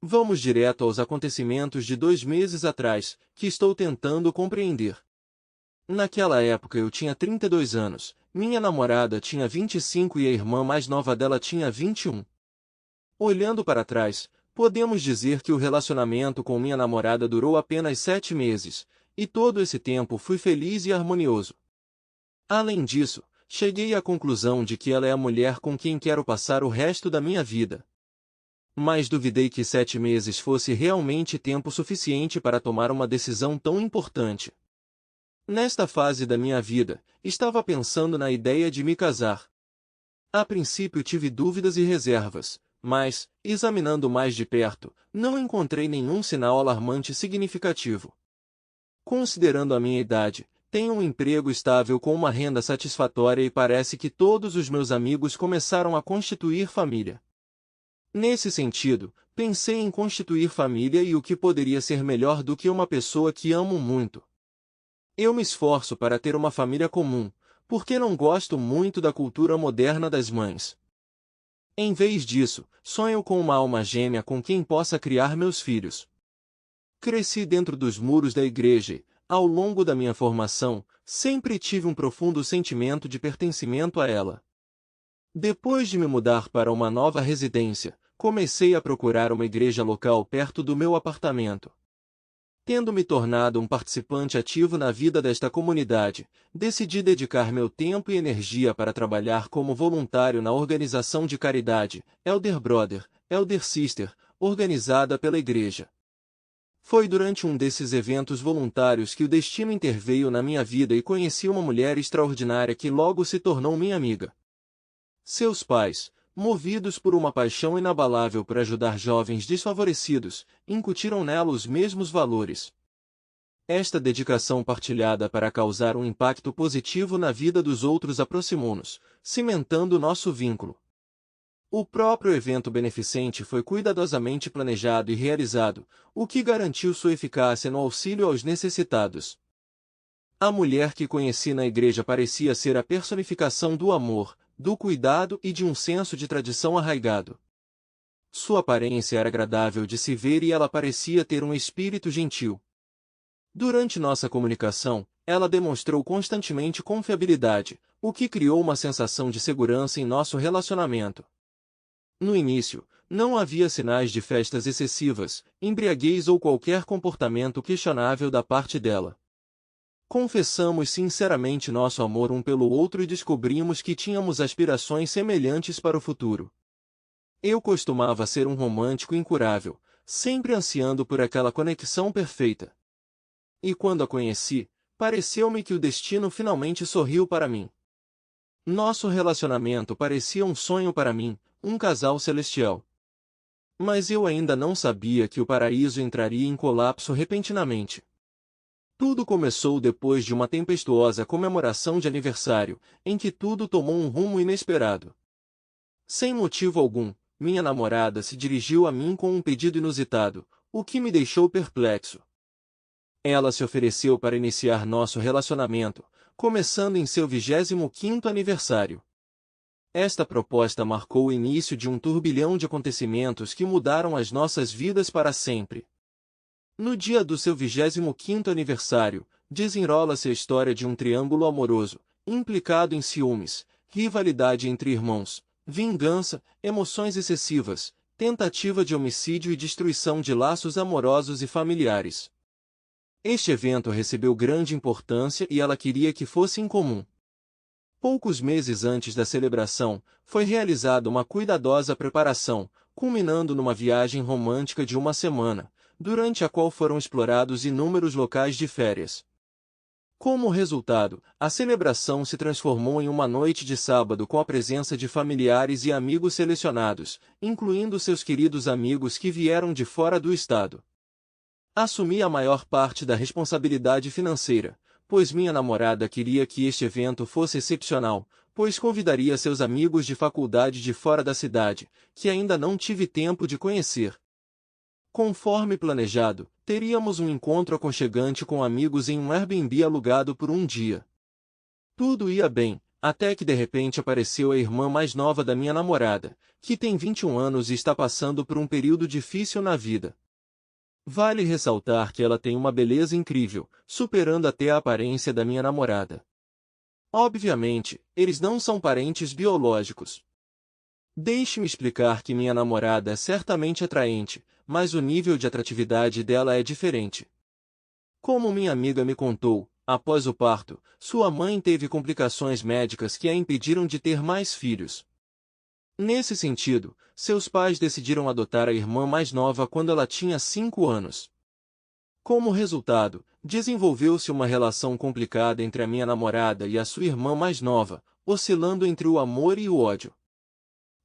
Vamos direto aos acontecimentos de 2 meses atrás, que estou tentando compreender. Naquela época eu tinha 32 anos, minha namorada tinha 25 e a irmã mais nova dela tinha 21. Olhando para trás, podemos dizer que o relacionamento com minha namorada durou apenas 7 meses, e todo esse tempo fui feliz e harmonioso. Além disso, cheguei à conclusão de que ela é a mulher com quem quero passar o resto da minha vida. Mas duvidei que 7 meses fosse realmente tempo suficiente para tomar uma decisão tão importante. Nesta fase da minha vida, estava pensando na ideia de me casar. A princípio tive dúvidas e reservas, mas, examinando mais de perto, não encontrei nenhum sinal alarmante significativo. Considerando a minha idade, tenho um emprego estável com uma renda satisfatória e parece que todos os meus amigos começaram a constituir família. Nesse sentido, pensei em constituir família e o que poderia ser melhor do que uma pessoa que amo muito. Eu me esforço para ter uma família comum, porque não gosto muito da cultura moderna das mães. Em vez disso, sonho com uma alma gêmea com quem possa criar meus filhos. Cresci dentro dos muros da igreja e, ao longo da minha formação, sempre tive um profundo sentimento de pertencimento a ela. Depois de me mudar para uma nova residência, comecei a procurar uma igreja local perto do meu apartamento. Tendo me tornado um participante ativo na vida desta comunidade, decidi dedicar meu tempo e energia para trabalhar como voluntário na organização de caridade, Elder Brother, Elder Sister, organizada pela igreja. Foi durante um desses eventos voluntários que o destino interveio na minha vida e conheci uma mulher extraordinária que logo se tornou minha amiga. Seus pais, movidos por uma paixão inabalável por ajudar jovens desfavorecidos, incutiram nela os mesmos valores. Esta dedicação partilhada para causar um impacto positivo na vida dos outros aproximou-nos, cimentando nosso vínculo. O próprio evento beneficente foi cuidadosamente planejado e realizado, o que garantiu sua eficácia no auxílio aos necessitados. A mulher que conheci na igreja parecia ser a personificação do amor, do cuidado e de um senso de tradição arraigado. Sua aparência era agradável de se ver e ela parecia ter um espírito gentil. Durante nossa comunicação, ela demonstrou constantemente confiabilidade, o que criou uma sensação de segurança em nosso relacionamento. No início, não havia sinais de festas excessivas, embriaguez ou qualquer comportamento questionável da parte dela. Confessamos sinceramente nosso amor um pelo outro e descobrimos que tínhamos aspirações semelhantes para o futuro. Eu costumava ser um romântico incurável, sempre ansiando por aquela conexão perfeita. E quando a conheci, pareceu-me que o destino finalmente sorriu para mim. Nosso relacionamento parecia um sonho para mim, um casal celestial. Mas eu ainda não sabia que o paraíso entraria em colapso repentinamente. Tudo começou depois de uma tempestuosa comemoração de aniversário, em que tudo tomou um rumo inesperado. Sem motivo algum, minha namorada se dirigiu a mim com um pedido inusitado, o que me deixou perplexo. Ela se ofereceu para iniciar nosso relacionamento, começando em seu 25º aniversário. Esta proposta marcou o início de um turbilhão de acontecimentos que mudaram as nossas vidas para sempre. No dia do seu 25º aniversário, desenrola-se a história de um triângulo amoroso, implicado em ciúmes, rivalidade entre irmãos, vingança, emoções excessivas, tentativa de homicídio e destruição de laços amorosos e familiares. Este evento recebeu grande importância e ela queria que fosse incomum. Poucos meses antes da celebração, foi realizada uma cuidadosa preparação, culminando numa viagem romântica de uma semana, durante a qual foram explorados inúmeros locais de férias. Como resultado, a celebração se transformou em uma noite de sábado com a presença de familiares e amigos selecionados, incluindo seus queridos amigos que vieram de fora do estado. Assumi a maior parte da responsabilidade financeira, pois minha namorada queria que este evento fosse excepcional, pois convidaria seus amigos de faculdade de fora da cidade, que ainda não tive tempo de conhecer. Conforme planejado, teríamos um encontro aconchegante com amigos em um Airbnb alugado por um dia. Tudo ia bem, até que de repente apareceu a irmã mais nova da minha namorada, que tem 21 anos e está passando por um período difícil na vida. Vale ressaltar que ela tem uma beleza incrível, superando até a aparência da minha namorada. Obviamente, eles não são parentes biológicos. Deixe-me explicar que minha namorada é certamente atraente, mas o nível de atratividade dela é diferente. Como minha amiga me contou, após o parto, sua mãe teve complicações médicas que a impediram de ter mais filhos. Nesse sentido, seus pais decidiram adotar a irmã mais nova quando ela tinha 5 anos. Como resultado, desenvolveu-se uma relação complicada entre a minha namorada e a sua irmã mais nova, oscilando entre o amor e o ódio.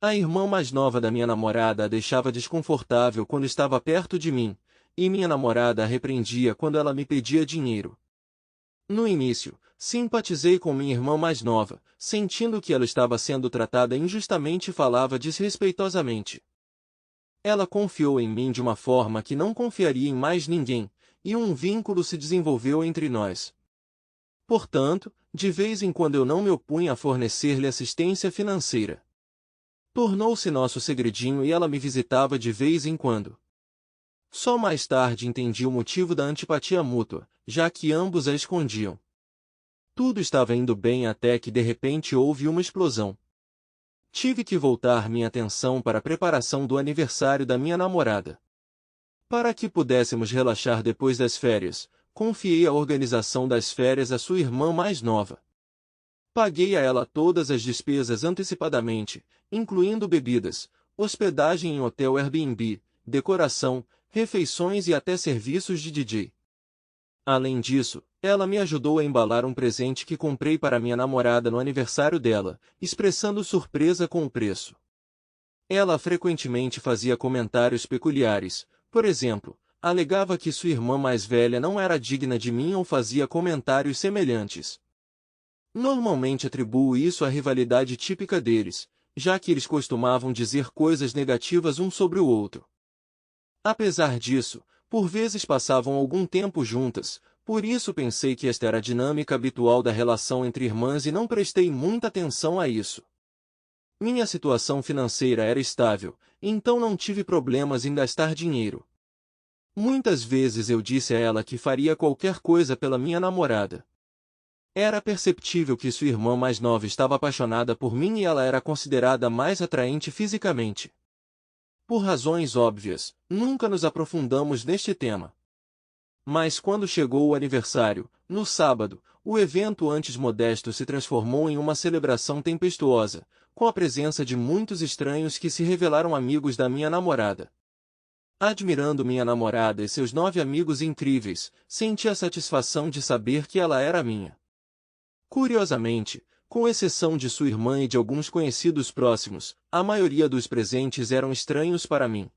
A irmã mais nova da minha namorada a deixava desconfortável quando estava perto de mim, e minha namorada a repreendia quando ela me pedia dinheiro. No início, simpatizei com minha irmã mais nova, sentindo que ela estava sendo tratada injustamente e falava desrespeitosamente. Ela confiou em mim de uma forma que não confiaria em mais ninguém, e um vínculo se desenvolveu entre nós. Portanto, de vez em quando eu não me opunha a fornecer-lhe assistência financeira. Tornou-se nosso segredinho e ela me visitava de vez em quando. Só mais tarde entendi o motivo da antipatia mútua, já que ambos a escondiam. Tudo estava indo bem até que de repente houve uma explosão. Tive que voltar minha atenção para a preparação do aniversário da minha namorada. Para que pudéssemos relaxar depois das férias, confiei a organização das férias à sua irmã mais nova. Paguei a ela todas as despesas antecipadamente, incluindo bebidas, hospedagem em hotel Airbnb, decoração, refeições e até serviços de DJ. Além disso, ela me ajudou a embalar um presente que comprei para minha namorada no aniversário dela, expressando surpresa com o preço. Ela frequentemente fazia comentários peculiares, por exemplo, alegava que sua irmã mais velha não era digna de mim ou fazia comentários semelhantes. Normalmente atribuo isso à rivalidade típica deles, já que eles costumavam dizer coisas negativas um sobre o outro. Apesar disso, por vezes passavam algum tempo juntas, por isso pensei que esta era a dinâmica habitual da relação entre irmãs e não prestei muita atenção a isso. Minha situação financeira era estável, então não tive problemas em gastar dinheiro. Muitas vezes eu disse a ela que faria qualquer coisa pela minha namorada. Era perceptível que sua irmã mais nova estava apaixonada por mim e ela era considerada mais atraente fisicamente. Por razões óbvias, nunca nos aprofundamos neste tema. Mas quando chegou o aniversário, no sábado, o evento antes modesto se transformou em uma celebração tempestuosa, com a presença de muitos estranhos que se revelaram amigos da minha namorada. Admirando minha namorada e seus 9 amigos incríveis, senti a satisfação de saber que ela era minha. Curiosamente, com exceção de sua irmã e de alguns conhecidos próximos, a maioria dos presentes eram estranhos para mim.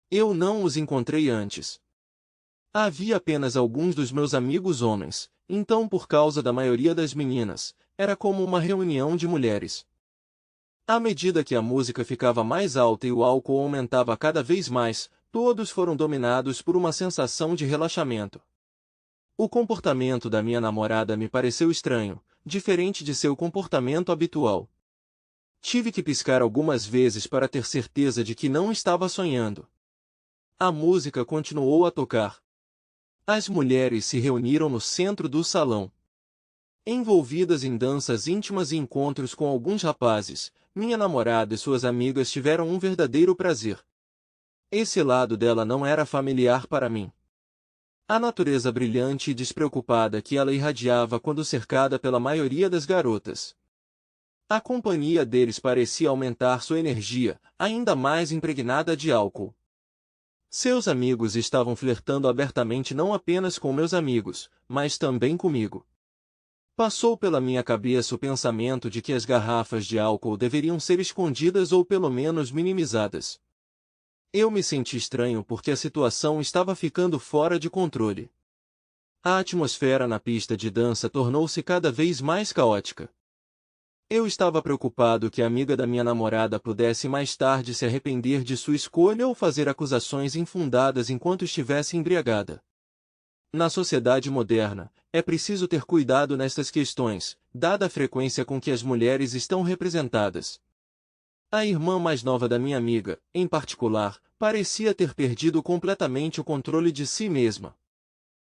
Eu não os encontrei antes. Havia apenas alguns dos meus amigos homens, então por causa da maioria das meninas, era como uma reunião de mulheres. À medida que a música ficava mais alta e o álcool aumentava cada vez mais, todos foram dominados por uma sensação de relaxamento. O comportamento da minha namorada me pareceu estranho, diferente de seu comportamento habitual. Tive que piscar algumas vezes para ter certeza de que não estava sonhando. A música continuou a tocar. As mulheres se reuniram no centro do salão. Envolvidas em danças íntimas e encontros com alguns rapazes, minha namorada e suas amigas tiveram um verdadeiro prazer. Esse lado dela não era familiar para mim. A natureza brilhante e despreocupada que ela irradiava quando cercada pela maioria das garotas. A companhia deles parecia aumentar sua energia, ainda mais impregnada de álcool. Seus amigos estavam flertando abertamente não apenas com meus amigos, mas também comigo. Passou pela minha cabeça o pensamento de que as garrafas de álcool deveriam ser escondidas ou pelo menos minimizadas. Eu me senti estranho porque a situação estava ficando fora de controle. A atmosfera na pista de dança tornou-se cada vez mais caótica. Eu estava preocupado que a amiga da minha namorada pudesse mais tarde se arrepender de sua escolha ou fazer acusações infundadas enquanto estivesse embriagada. Na sociedade moderna, é preciso ter cuidado nestas questões, dada a frequência com que as mulheres estão representadas. A irmã mais nova da minha amiga, em particular, parecia ter perdido completamente o controle de si mesma.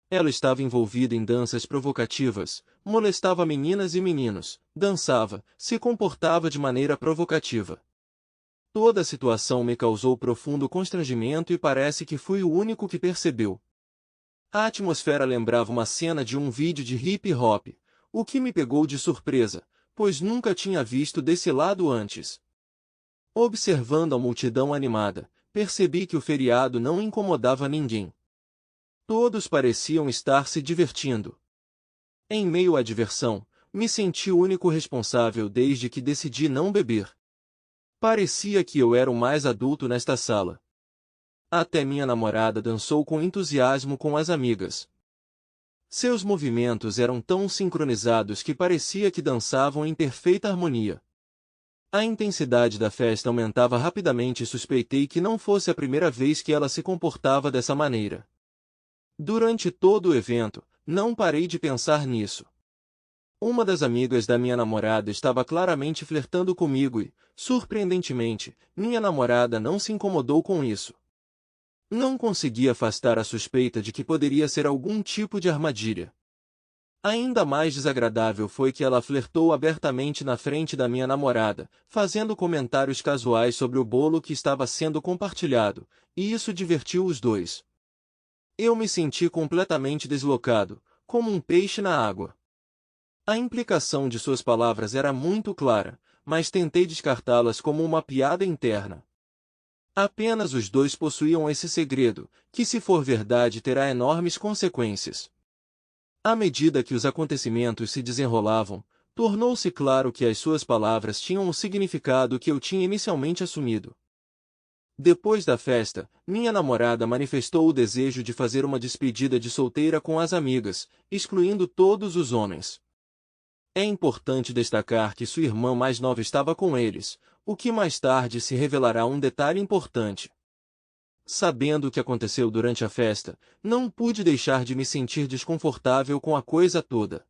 Ela estava envolvida em danças provocativas, molestava meninas e meninos, dançava, se comportava de maneira provocativa. Toda a situação me causou profundo constrangimento e parece que fui o único que percebeu. A atmosfera lembrava uma cena de um vídeo de hip hop, o que me pegou de surpresa, pois nunca tinha visto desse lado antes. Observando a multidão animada, percebi que o feriado não incomodava ninguém. Todos pareciam estar se divertindo. Em meio à diversão, me senti o único responsável desde que decidi não beber. Parecia que eu era o mais adulto nesta sala. Até minha namorada dançou com entusiasmo com as amigas. Seus movimentos eram tão sincronizados que parecia que dançavam em perfeita harmonia. A intensidade da festa aumentava rapidamente e suspeitei que não fosse a primeira vez que ela se comportava dessa maneira. Durante todo o evento, não parei de pensar nisso. Uma das amigas da minha namorada estava claramente flertando comigo e, surpreendentemente, minha namorada não se incomodou com isso. Não consegui afastar a suspeita de que poderia ser algum tipo de armadilha. Ainda mais desagradável foi que ela flertou abertamente na frente da minha namorada, fazendo comentários casuais sobre o bolo que estava sendo compartilhado, e isso divertiu os dois. Eu me senti completamente deslocado, como um peixe na água. A implicação de suas palavras era muito clara, mas tentei descartá-las como uma piada interna. Apenas os dois possuíam esse segredo, que se for verdade terá enormes consequências. À medida que os acontecimentos se desenrolavam, tornou-se claro que as suas palavras tinham o significado que eu tinha inicialmente assumido. Depois da festa, minha namorada manifestou o desejo de fazer uma despedida de solteira com as amigas, excluindo todos os homens. É importante destacar que sua irmã mais nova estava com eles, o que mais tarde se revelará um detalhe importante. Sabendo o que aconteceu durante a festa, não pude deixar de me sentir desconfortável com a coisa toda.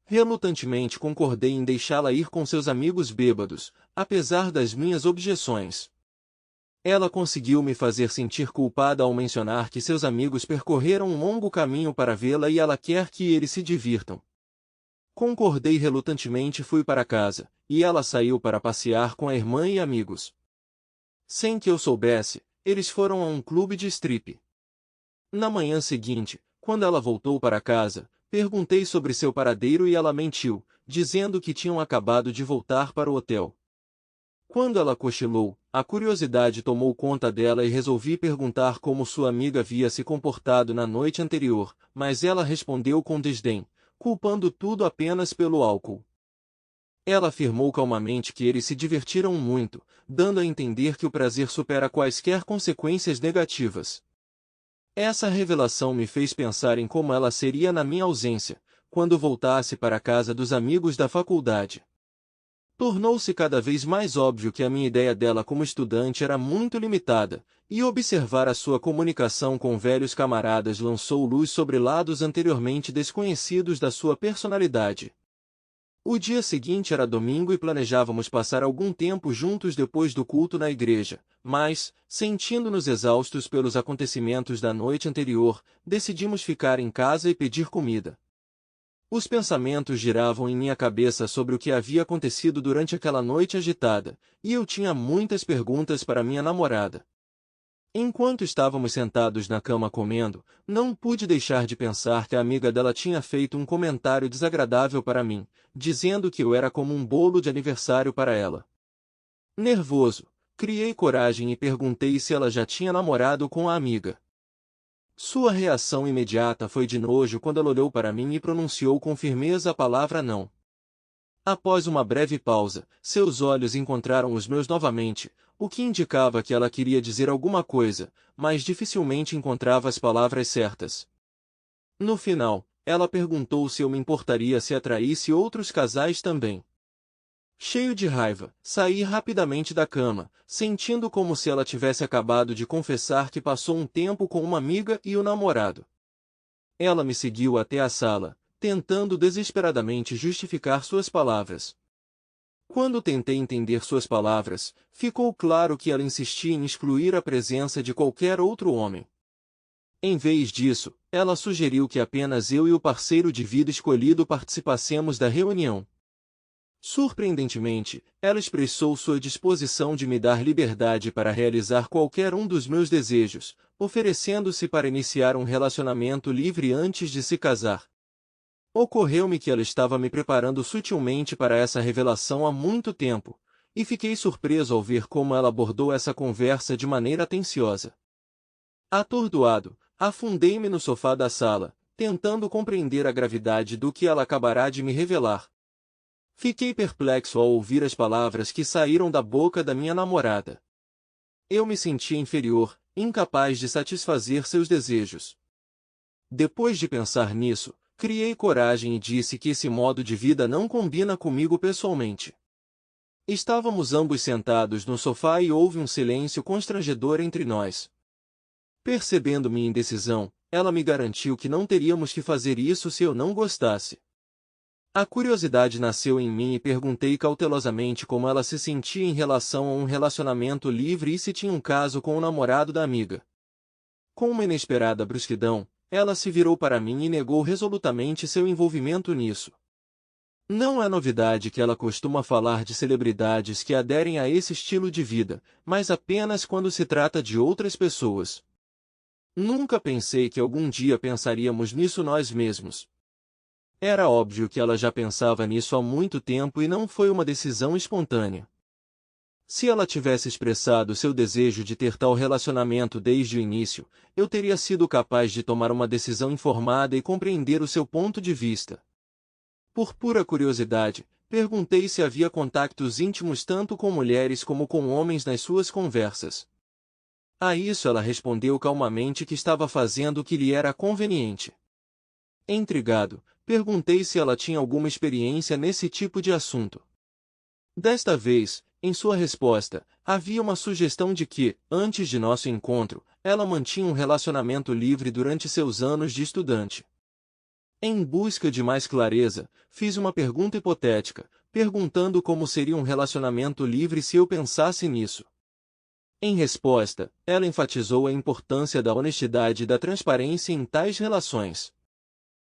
Relutantemente concordei em deixá-la ir com seus amigos bêbados, apesar das minhas objeções. Ela conseguiu me fazer sentir culpada ao mencionar que seus amigos percorreram um longo caminho para vê-la e ela quer que eles se divirtam. Concordei relutantemente e fui para casa, e ela saiu para passear com a irmã e amigos. Sem que eu soubesse, eles foram a um clube de strip. Na manhã seguinte, quando ela voltou para casa, perguntei sobre seu paradeiro e ela mentiu, dizendo que tinham acabado de voltar para o hotel. Quando ela cochilou, a curiosidade tomou conta dela e resolvi perguntar como sua amiga havia se comportado na noite anterior, mas ela respondeu com desdém, culpando tudo apenas pelo álcool. Ela afirmou calmamente que eles se divertiram muito, dando a entender que o prazer supera quaisquer consequências negativas. Essa revelação me fez pensar em como ela seria na minha ausência, quando voltasse para a casa dos amigos da faculdade. Tornou-se cada vez mais óbvio que a minha ideia dela como estudante era muito limitada, e observar a sua comunicação com velhos camaradas lançou luz sobre lados anteriormente desconhecidos da sua personalidade. O dia seguinte era domingo e planejávamos passar algum tempo juntos depois do culto na igreja, mas, sentindo-nos exaustos pelos acontecimentos da noite anterior, decidimos ficar em casa e pedir comida. Os pensamentos giravam em minha cabeça sobre o que havia acontecido durante aquela noite agitada, e eu tinha muitas perguntas para minha namorada. Enquanto estávamos sentados na cama comendo, não pude deixar de pensar que a amiga dela tinha feito um comentário desagradável para mim, dizendo que eu era como um bolo de aniversário para ela. Nervoso, criei coragem e perguntei se ela já tinha namorado com a amiga. Sua reação imediata foi de nojo quando ela olhou para mim e pronunciou com firmeza a palavra não. Após uma breve pausa, seus olhos encontraram os meus novamente, o que indicava que ela queria dizer alguma coisa, mas dificilmente encontrava as palavras certas. No final, ela perguntou se eu me importaria se atraísse outros casais também. Cheio de raiva, saí rapidamente da cama, sentindo como se ela tivesse acabado de confessar que passou um tempo com uma amiga e o namorado. Ela me seguiu até a sala, tentando desesperadamente justificar suas palavras. Quando tentei entender suas palavras, ficou claro que ela insistia em excluir a presença de qualquer outro homem. Em vez disso, ela sugeriu que apenas eu e o parceiro de vida escolhido participássemos da reunião. Surpreendentemente, ela expressou sua disposição de me dar liberdade para realizar qualquer um dos meus desejos, oferecendo-se para iniciar um relacionamento livre antes de se casar. Ocorreu-me que ela estava me preparando sutilmente para essa revelação há muito tempo, e fiquei surpreso ao ver como ela abordou essa conversa de maneira atenciosa. Atordoado, afundei-me no sofá da sala, tentando compreender a gravidade do que ela acabará de me revelar. Fiquei perplexo ao ouvir as palavras que saíram da boca da minha namorada. Eu me sentia inferior, incapaz de satisfazer seus desejos. Depois de pensar nisso, criei coragem e disse que esse modo de vida não combina comigo pessoalmente. Estávamos ambos sentados no sofá e houve um silêncio constrangedor entre nós. Percebendo minha indecisão, ela me garantiu que não teríamos que fazer isso se eu não gostasse. A curiosidade nasceu em mim e perguntei cautelosamente como ela se sentia em relação a um relacionamento livre e se tinha um caso com o namorado da amiga. Com uma inesperada brusquidão, ela se virou para mim e negou resolutamente seu envolvimento nisso. Não é novidade que ela costuma falar de celebridades que aderem a esse estilo de vida, mas apenas quando se trata de outras pessoas. Nunca pensei que algum dia pensaríamos nisso nós mesmos. Era óbvio que ela já pensava nisso há muito tempo e não foi uma decisão espontânea. Se ela tivesse expressado seu desejo de ter tal relacionamento desde o início, eu teria sido capaz de tomar uma decisão informada e compreender o seu ponto de vista. Por pura curiosidade, perguntei se havia contactos íntimos tanto com mulheres como com homens nas suas conversas. A isso ela respondeu calmamente que estava fazendo o que lhe era conveniente. Intrigado, perguntei se ela tinha alguma experiência nesse tipo de assunto. Desta vez, em sua resposta, havia uma sugestão de que, antes de nosso encontro, ela mantinha um relacionamento livre durante seus anos de estudante. Em busca de mais clareza, fiz uma pergunta hipotética, perguntando como seria um relacionamento livre se eu pensasse nisso. Em resposta, ela enfatizou a importância da honestidade e da transparência em tais relações.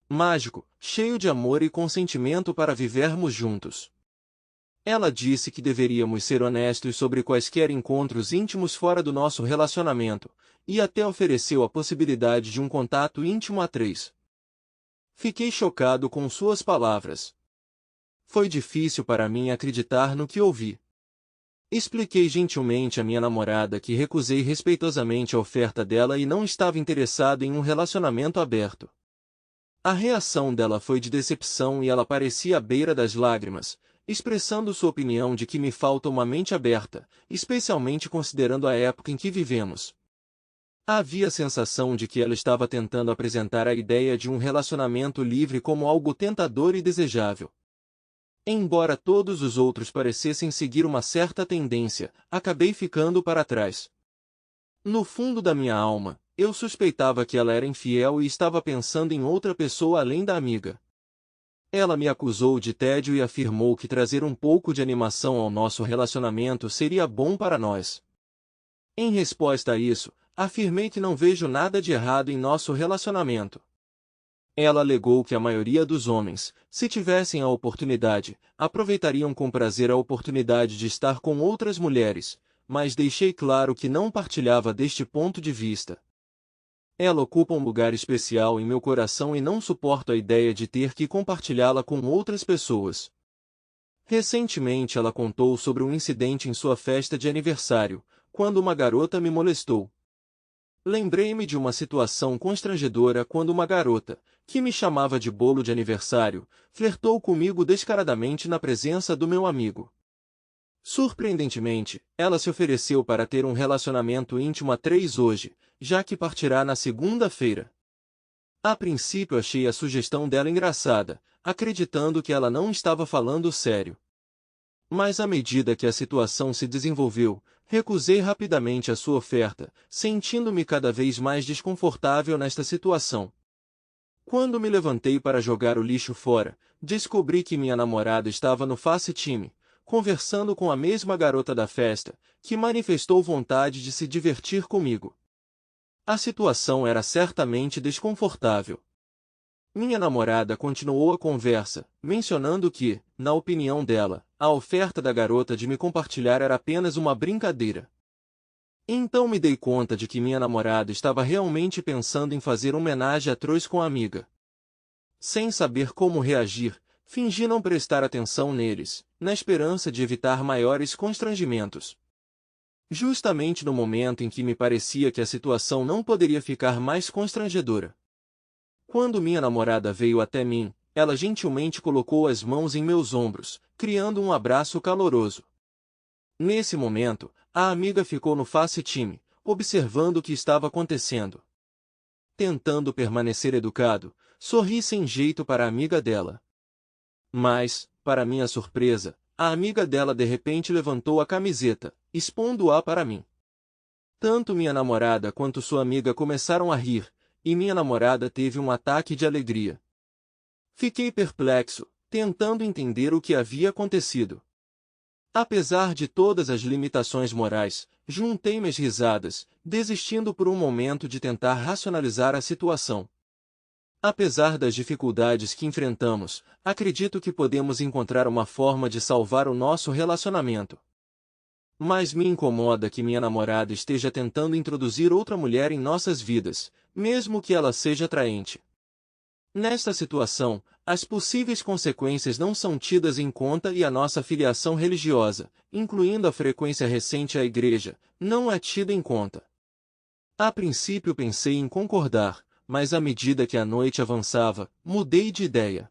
Mágico, cheio de amor e consentimento para vivermos juntos. Ela disse que deveríamos ser honestos sobre quaisquer encontros íntimos fora do nosso relacionamento, e até ofereceu a possibilidade de um contato íntimo a três. Fiquei chocado com suas palavras. Foi difícil para mim acreditar no que ouvi. Expliquei gentilmente à minha namorada que recusei respeitosamente a oferta dela e não estava interessado em um relacionamento aberto. A reação dela foi de decepção e ela parecia à beira das lágrimas, expressando sua opinião de que me falta uma mente aberta, especialmente considerando a época em que vivemos. Havia a sensação de que ela estava tentando apresentar a ideia de um relacionamento livre como algo tentador e desejável. Embora todos os outros parecessem seguir uma certa tendência, acabei ficando para trás. No fundo da minha alma, eu suspeitava que ela era infiel e estava pensando em outra pessoa além da amiga. Ela me acusou de tédio e afirmou que trazer um pouco de animação ao nosso relacionamento seria bom para nós. Em resposta a isso, afirmei que não vejo nada de errado em nosso relacionamento. Ela alegou que a maioria dos homens, se tivessem a oportunidade, aproveitariam com prazer a oportunidade de estar com outras mulheres, mas deixei claro que não partilhava deste ponto de vista. Ela ocupa um lugar especial em meu coração e não suporto a ideia de ter que compartilhá-la com outras pessoas. Recentemente ela contou sobre um incidente em sua festa de aniversário, quando uma garota me molestou. Lembrei-me de uma situação constrangedora quando uma garota, que me chamava de bolo de aniversário, flertou comigo descaradamente na presença do meu amigo. Surpreendentemente, ela se ofereceu para ter um relacionamento íntimo a três hoje, já que partirá na segunda-feira. A princípio achei a sugestão dela engraçada, acreditando que ela não estava falando sério. Mas à medida que a situação se desenvolveu, recusei rapidamente a sua oferta, sentindo-me cada vez mais desconfortável nesta situação. Quando me levantei para jogar o lixo fora, descobri que minha namorada estava no Face Time, conversando com a mesma garota da festa, que manifestou vontade de se divertir comigo. A situação era certamente desconfortável. Minha namorada continuou a conversa, mencionando que, na opinião dela, a oferta da garota de me compartilhar era apenas uma brincadeira. Então me dei conta de que minha namorada estava realmente pensando em fazer uma homenagem atroz com a amiga. Sem saber como reagir, fingi não prestar atenção neles, na esperança de evitar maiores constrangimentos. Justamente no momento em que me parecia que a situação não poderia ficar mais constrangedora. Quando minha namorada veio até mim, ela gentilmente colocou as mãos em meus ombros, criando um abraço caloroso. Nesse momento, a amiga ficou no Face Time, observando o que estava acontecendo. Tentando permanecer educado, sorri sem jeito para a amiga dela. Mas, para minha surpresa, a amiga dela de repente levantou a camiseta, expondo-a para mim. Tanto minha namorada quanto sua amiga começaram a rir, e minha namorada teve um ataque de alegria. Fiquei perplexo, tentando entender o que havia acontecido. Apesar de todas as limitações morais, juntei minhas risadas, desistindo por um momento de tentar racionalizar a situação. Apesar das dificuldades que enfrentamos, acredito que podemos encontrar uma forma de salvar o nosso relacionamento. Mas me incomoda que minha namorada esteja tentando introduzir outra mulher em nossas vidas, mesmo que ela seja atraente. Nesta situação, as possíveis consequências não são tidas em conta e a nossa filiação religiosa, incluindo a frequência recente à igreja, não é tida em conta. A princípio pensei em concordar, mas à medida que a noite avançava, mudei de ideia.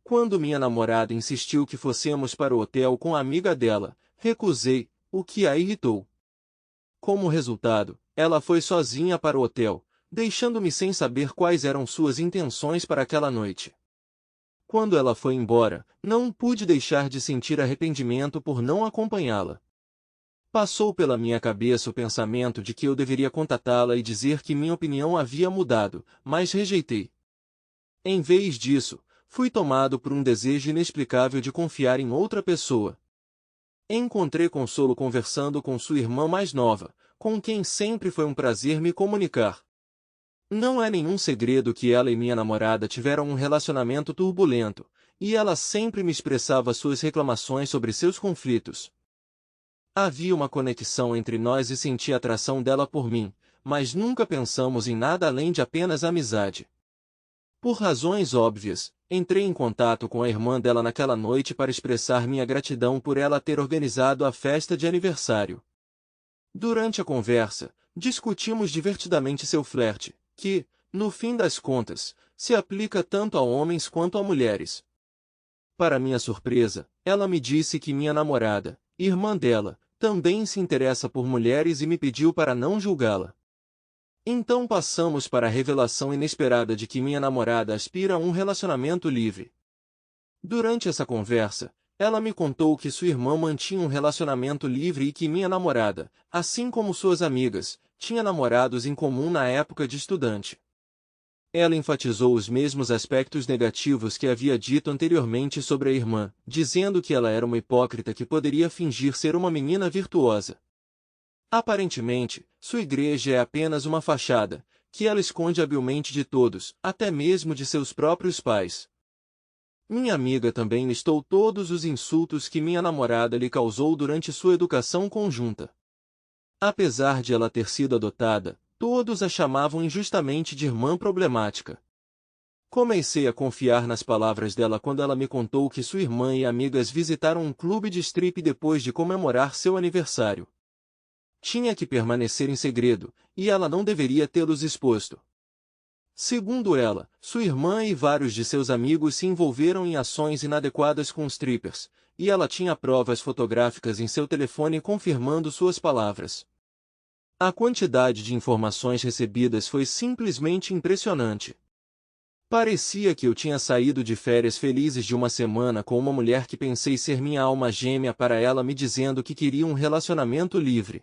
Quando minha namorada insistiu que fossemos para o hotel com a amiga dela, recusei, o que a irritou. Como resultado, ela foi sozinha para o hotel, deixando-me sem saber quais eram suas intenções para aquela noite. Quando ela foi embora, não pude deixar de sentir arrependimento por não acompanhá-la. Passou pela minha cabeça o pensamento de que eu deveria contatá-la e dizer que minha opinião havia mudado, mas rejeitei. Em vez disso, fui tomado por um desejo inexplicável de confiar em outra pessoa. Encontrei consolo conversando com sua irmã mais nova, com quem sempre foi um prazer me comunicar. Não é nenhum segredo que ela e minha namorada tiveram um relacionamento turbulento, e ela sempre me expressava suas reclamações sobre seus conflitos. Havia uma conexão entre nós e senti a atração dela por mim, mas nunca pensamos em nada além de apenas amizade. Por razões óbvias, entrei em contato com a irmã dela naquela noite para expressar minha gratidão por ela ter organizado a festa de aniversário. Durante a conversa, discutimos divertidamente seu flerte, que, no fim das contas, se aplica tanto a homens quanto a mulheres. Para minha surpresa, ela me disse que minha namorada, irmã dela, também se interessa por mulheres e me pediu para não julgá-la. Então passamos para a revelação inesperada de que minha namorada aspira a um relacionamento livre. Durante essa conversa, ela me contou que sua irmã mantinha um relacionamento livre e que minha namorada, assim como suas amigas, tinha namorados em comum na época de estudante. Ela enfatizou os mesmos aspectos negativos que havia dito anteriormente sobre a irmã, dizendo que ela era uma hipócrita que poderia fingir ser uma menina virtuosa. Aparentemente, sua igreja é apenas uma fachada, que ela esconde habilmente de todos, até mesmo de seus próprios pais. Minha amiga também listou todos os insultos que minha namorada lhe causou durante sua educação conjunta. Apesar de ela ter sido adotada, todos a chamavam injustamente de irmã problemática. Comecei a confiar nas palavras dela quando ela me contou que sua irmã e amigas visitaram um clube de strip depois de comemorar seu aniversário. Tinha que permanecer em segredo, e ela não deveria tê-los exposto. Segundo ela, sua irmã e vários de seus amigos se envolveram em ações inadequadas com strippers, e ela tinha provas fotográficas em seu telefone confirmando suas palavras. A quantidade de informações recebidas foi simplesmente impressionante. Parecia que eu tinha saído de férias felizes de uma semana com uma mulher que pensei ser minha alma gêmea para ela me dizendo que queria um relacionamento livre.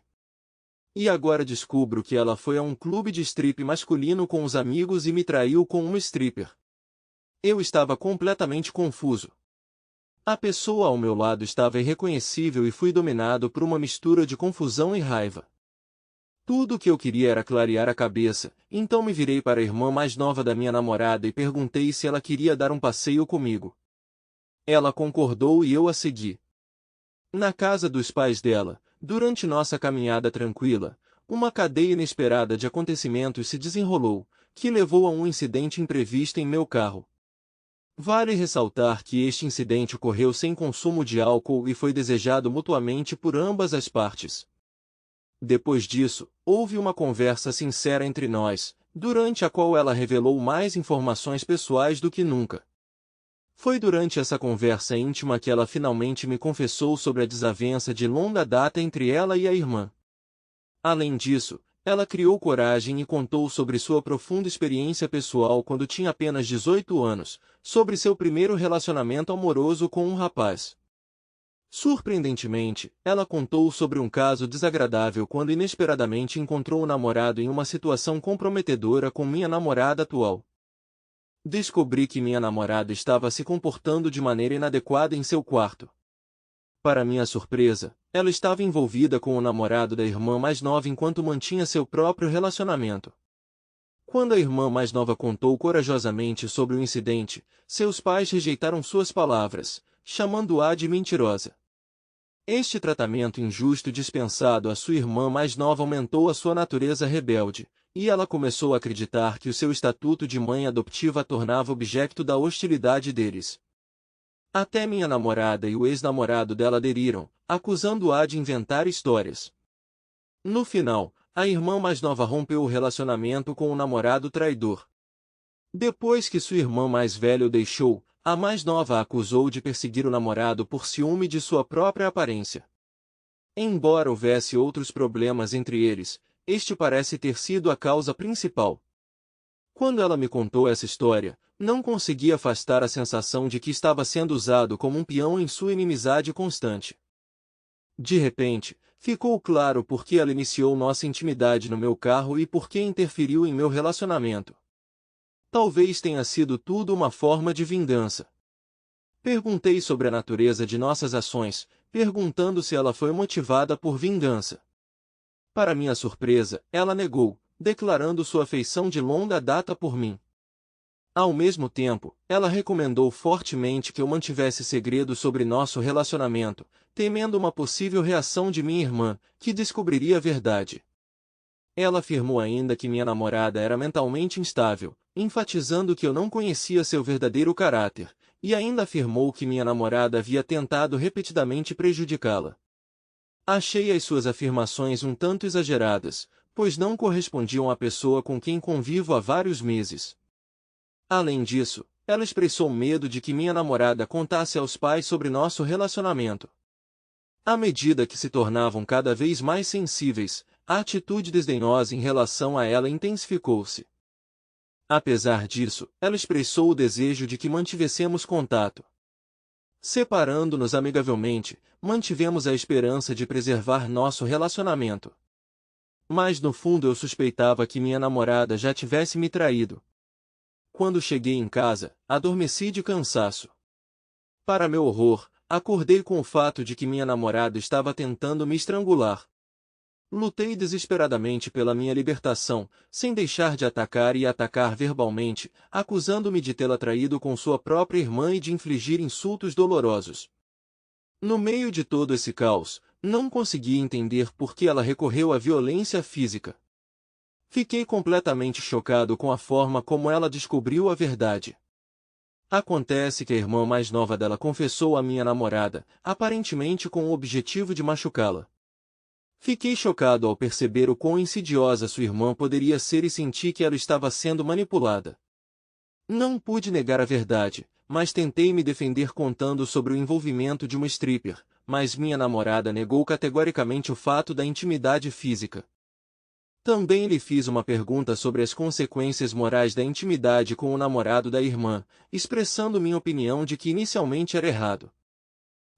E agora descubro que ela foi a um clube de strip masculino com os amigos e me traiu com uma stripper. Eu estava completamente confuso. A pessoa ao meu lado estava irreconhecível e fui dominado por uma mistura de confusão e raiva. Tudo o que eu queria era clarear a cabeça, então me virei para a irmã mais nova da minha namorada e perguntei se ela queria dar um passeio comigo. Ela concordou e eu a segui. Na casa dos pais dela, durante nossa caminhada tranquila, uma cadeia inesperada de acontecimentos se desenrolou, que levou a um incidente imprevisto em meu carro. Vale ressaltar que este incidente ocorreu sem consumo de álcool e foi desejado mutuamente por ambas as partes. Depois disso, houve uma conversa sincera entre nós, durante a qual ela revelou mais informações pessoais do que nunca. Foi durante essa conversa íntima que ela finalmente me confessou sobre a desavença de longa data entre ela e a irmã. Além disso, ela criou coragem e contou sobre sua profunda experiência pessoal quando tinha apenas 18 anos, sobre seu primeiro relacionamento amoroso com um rapaz. Surpreendentemente, ela contou sobre um caso desagradável quando inesperadamente encontrou o namorado em uma situação comprometedora com minha namorada atual. Descobri que minha namorada estava se comportando de maneira inadequada em seu quarto. Para minha surpresa, ela estava envolvida com o namorado da irmã mais nova enquanto mantinha seu próprio relacionamento. Quando a irmã mais nova contou corajosamente sobre o incidente, seus pais rejeitaram suas palavras, chamando-a de mentirosa. Este tratamento injusto dispensado à sua irmã mais nova aumentou a sua natureza rebelde, e ela começou a acreditar que o seu estatuto de mãe adotiva a tornava objeto da hostilidade deles. Até minha namorada e o ex-namorado dela aderiram, acusando-a de inventar histórias. No final, a irmã mais nova rompeu o relacionamento com o namorado traidor. Depois que sua irmã mais velha o deixou, a mais nova a acusou de perseguir o namorado por ciúme de sua própria aparência. Embora houvesse outros problemas entre eles, este parece ter sido a causa principal. Quando ela me contou essa história, não consegui afastar a sensação de que estava sendo usado como um peão em sua inimizade constante. De repente, ficou claro por que ela iniciou nossa intimidade no meu carro e por que interferiu em meu relacionamento. Talvez tenha sido tudo uma forma de vingança. Perguntei sobre a natureza de nossas ações, perguntando se ela foi motivada por vingança. Para minha surpresa, ela negou, declarando sua afeição de longa data por mim. Ao mesmo tempo, ela recomendou fortemente que eu mantivesse segredo sobre nosso relacionamento, temendo uma possível reação de minha irmã, que descobriria a verdade. Ela afirmou ainda que minha namorada era mentalmente instável, enfatizando que eu não conhecia seu verdadeiro caráter, e ainda afirmou que minha namorada havia tentado repetidamente prejudicá-la. Achei as suas afirmações um tanto exageradas, pois não correspondiam à pessoa com quem convivo há vários meses. Além disso, ela expressou medo de que minha namorada contasse aos pais sobre nosso relacionamento. À medida que se tornavam cada vez mais sensíveis, a atitude desdenhosa em relação a ela intensificou-se. Apesar disso, ela expressou o desejo de que mantivessemos contato. Separando-nos amigavelmente, mantivemos a esperança de preservar nosso relacionamento. Mas no fundo eu suspeitava que minha namorada já tivesse me traído. Quando cheguei em casa, adormeci de cansaço. Para meu horror, acordei com o fato de que minha namorada estava tentando me estrangular. Lutei desesperadamente pela minha libertação, sem deixar de atacar e atacar verbalmente, acusando-me de tê-la traído com sua própria irmã e de infligir insultos dolorosos. No meio de todo esse caos, não consegui entender por que ela recorreu à violência física. Fiquei completamente chocado com a forma como ela descobriu a verdade. Acontece que a irmã mais nova dela confessou à minha namorada, aparentemente com o objetivo de machucá-la. Fiquei chocado ao perceber o quão insidiosa sua irmã poderia ser e senti que ela estava sendo manipulada. Não pude negar a verdade, mas tentei me defender contando sobre o envolvimento de uma stripper, mas minha namorada negou categoricamente o fato da intimidade física. Também lhe fiz uma pergunta sobre as consequências morais da intimidade com o namorado da irmã, expressando minha opinião de que inicialmente era errado.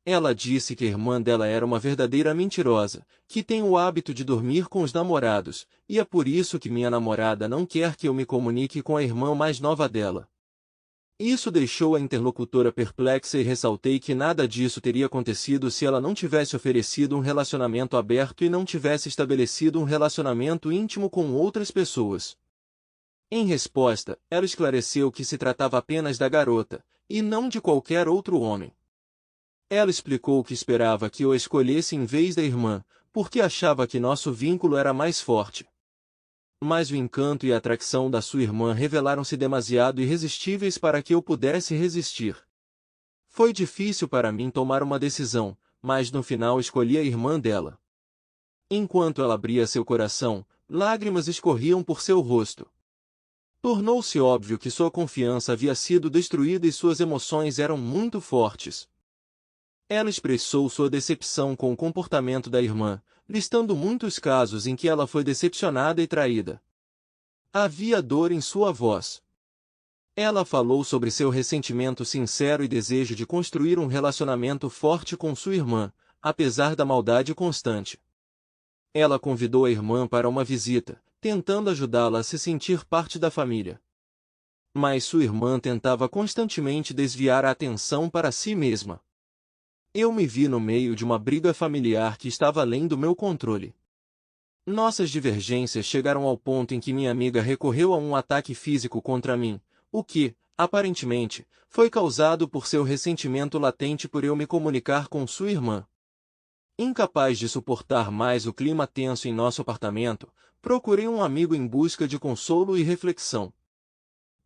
Ela disse que a irmã dela era uma verdadeira mentirosa, que tem o hábito de dormir com os namorados, e é por isso que minha namorada não quer que eu me comunique com a irmã mais nova dela. Isso deixou a interlocutora perplexa e ressaltei que nada disso teria acontecido se ela não tivesse oferecido um relacionamento aberto e não tivesse estabelecido um relacionamento íntimo com outras pessoas. Em resposta, ela esclareceu que se tratava apenas da garota, e não de qualquer outro homem. Ela explicou que esperava que eu a escolhesse em vez da irmã, porque achava que nosso vínculo era mais forte. Mas o encanto e a atração da sua irmã revelaram-se demasiado irresistíveis para que eu pudesse resistir. Foi difícil para mim tomar uma decisão, mas no final escolhi a irmã dela. Enquanto ela abria seu coração, lágrimas escorriam por seu rosto. Tornou-se óbvio que sua confiança havia sido destruída e suas emoções eram muito fortes. Ela expressou sua decepção com o comportamento da irmã, listando muitos casos em que ela foi decepcionada e traída. Havia dor em sua voz. Ela falou sobre seu ressentimento sincero e desejo de construir um relacionamento forte com sua irmã, apesar da maldade constante. Ela convidou a irmã para uma visita, tentando ajudá-la a se sentir parte da família. Mas sua irmã tentava constantemente desviar a atenção para si mesma. Eu me vi no meio de uma briga familiar que estava além do meu controle. Nossas divergências chegaram ao ponto em que minha amiga recorreu a um ataque físico contra mim, o que, aparentemente, foi causado por seu ressentimento latente por eu me comunicar com sua irmã. Incapaz de suportar mais o clima tenso em nosso apartamento, procurei um amigo em busca de consolo e reflexão.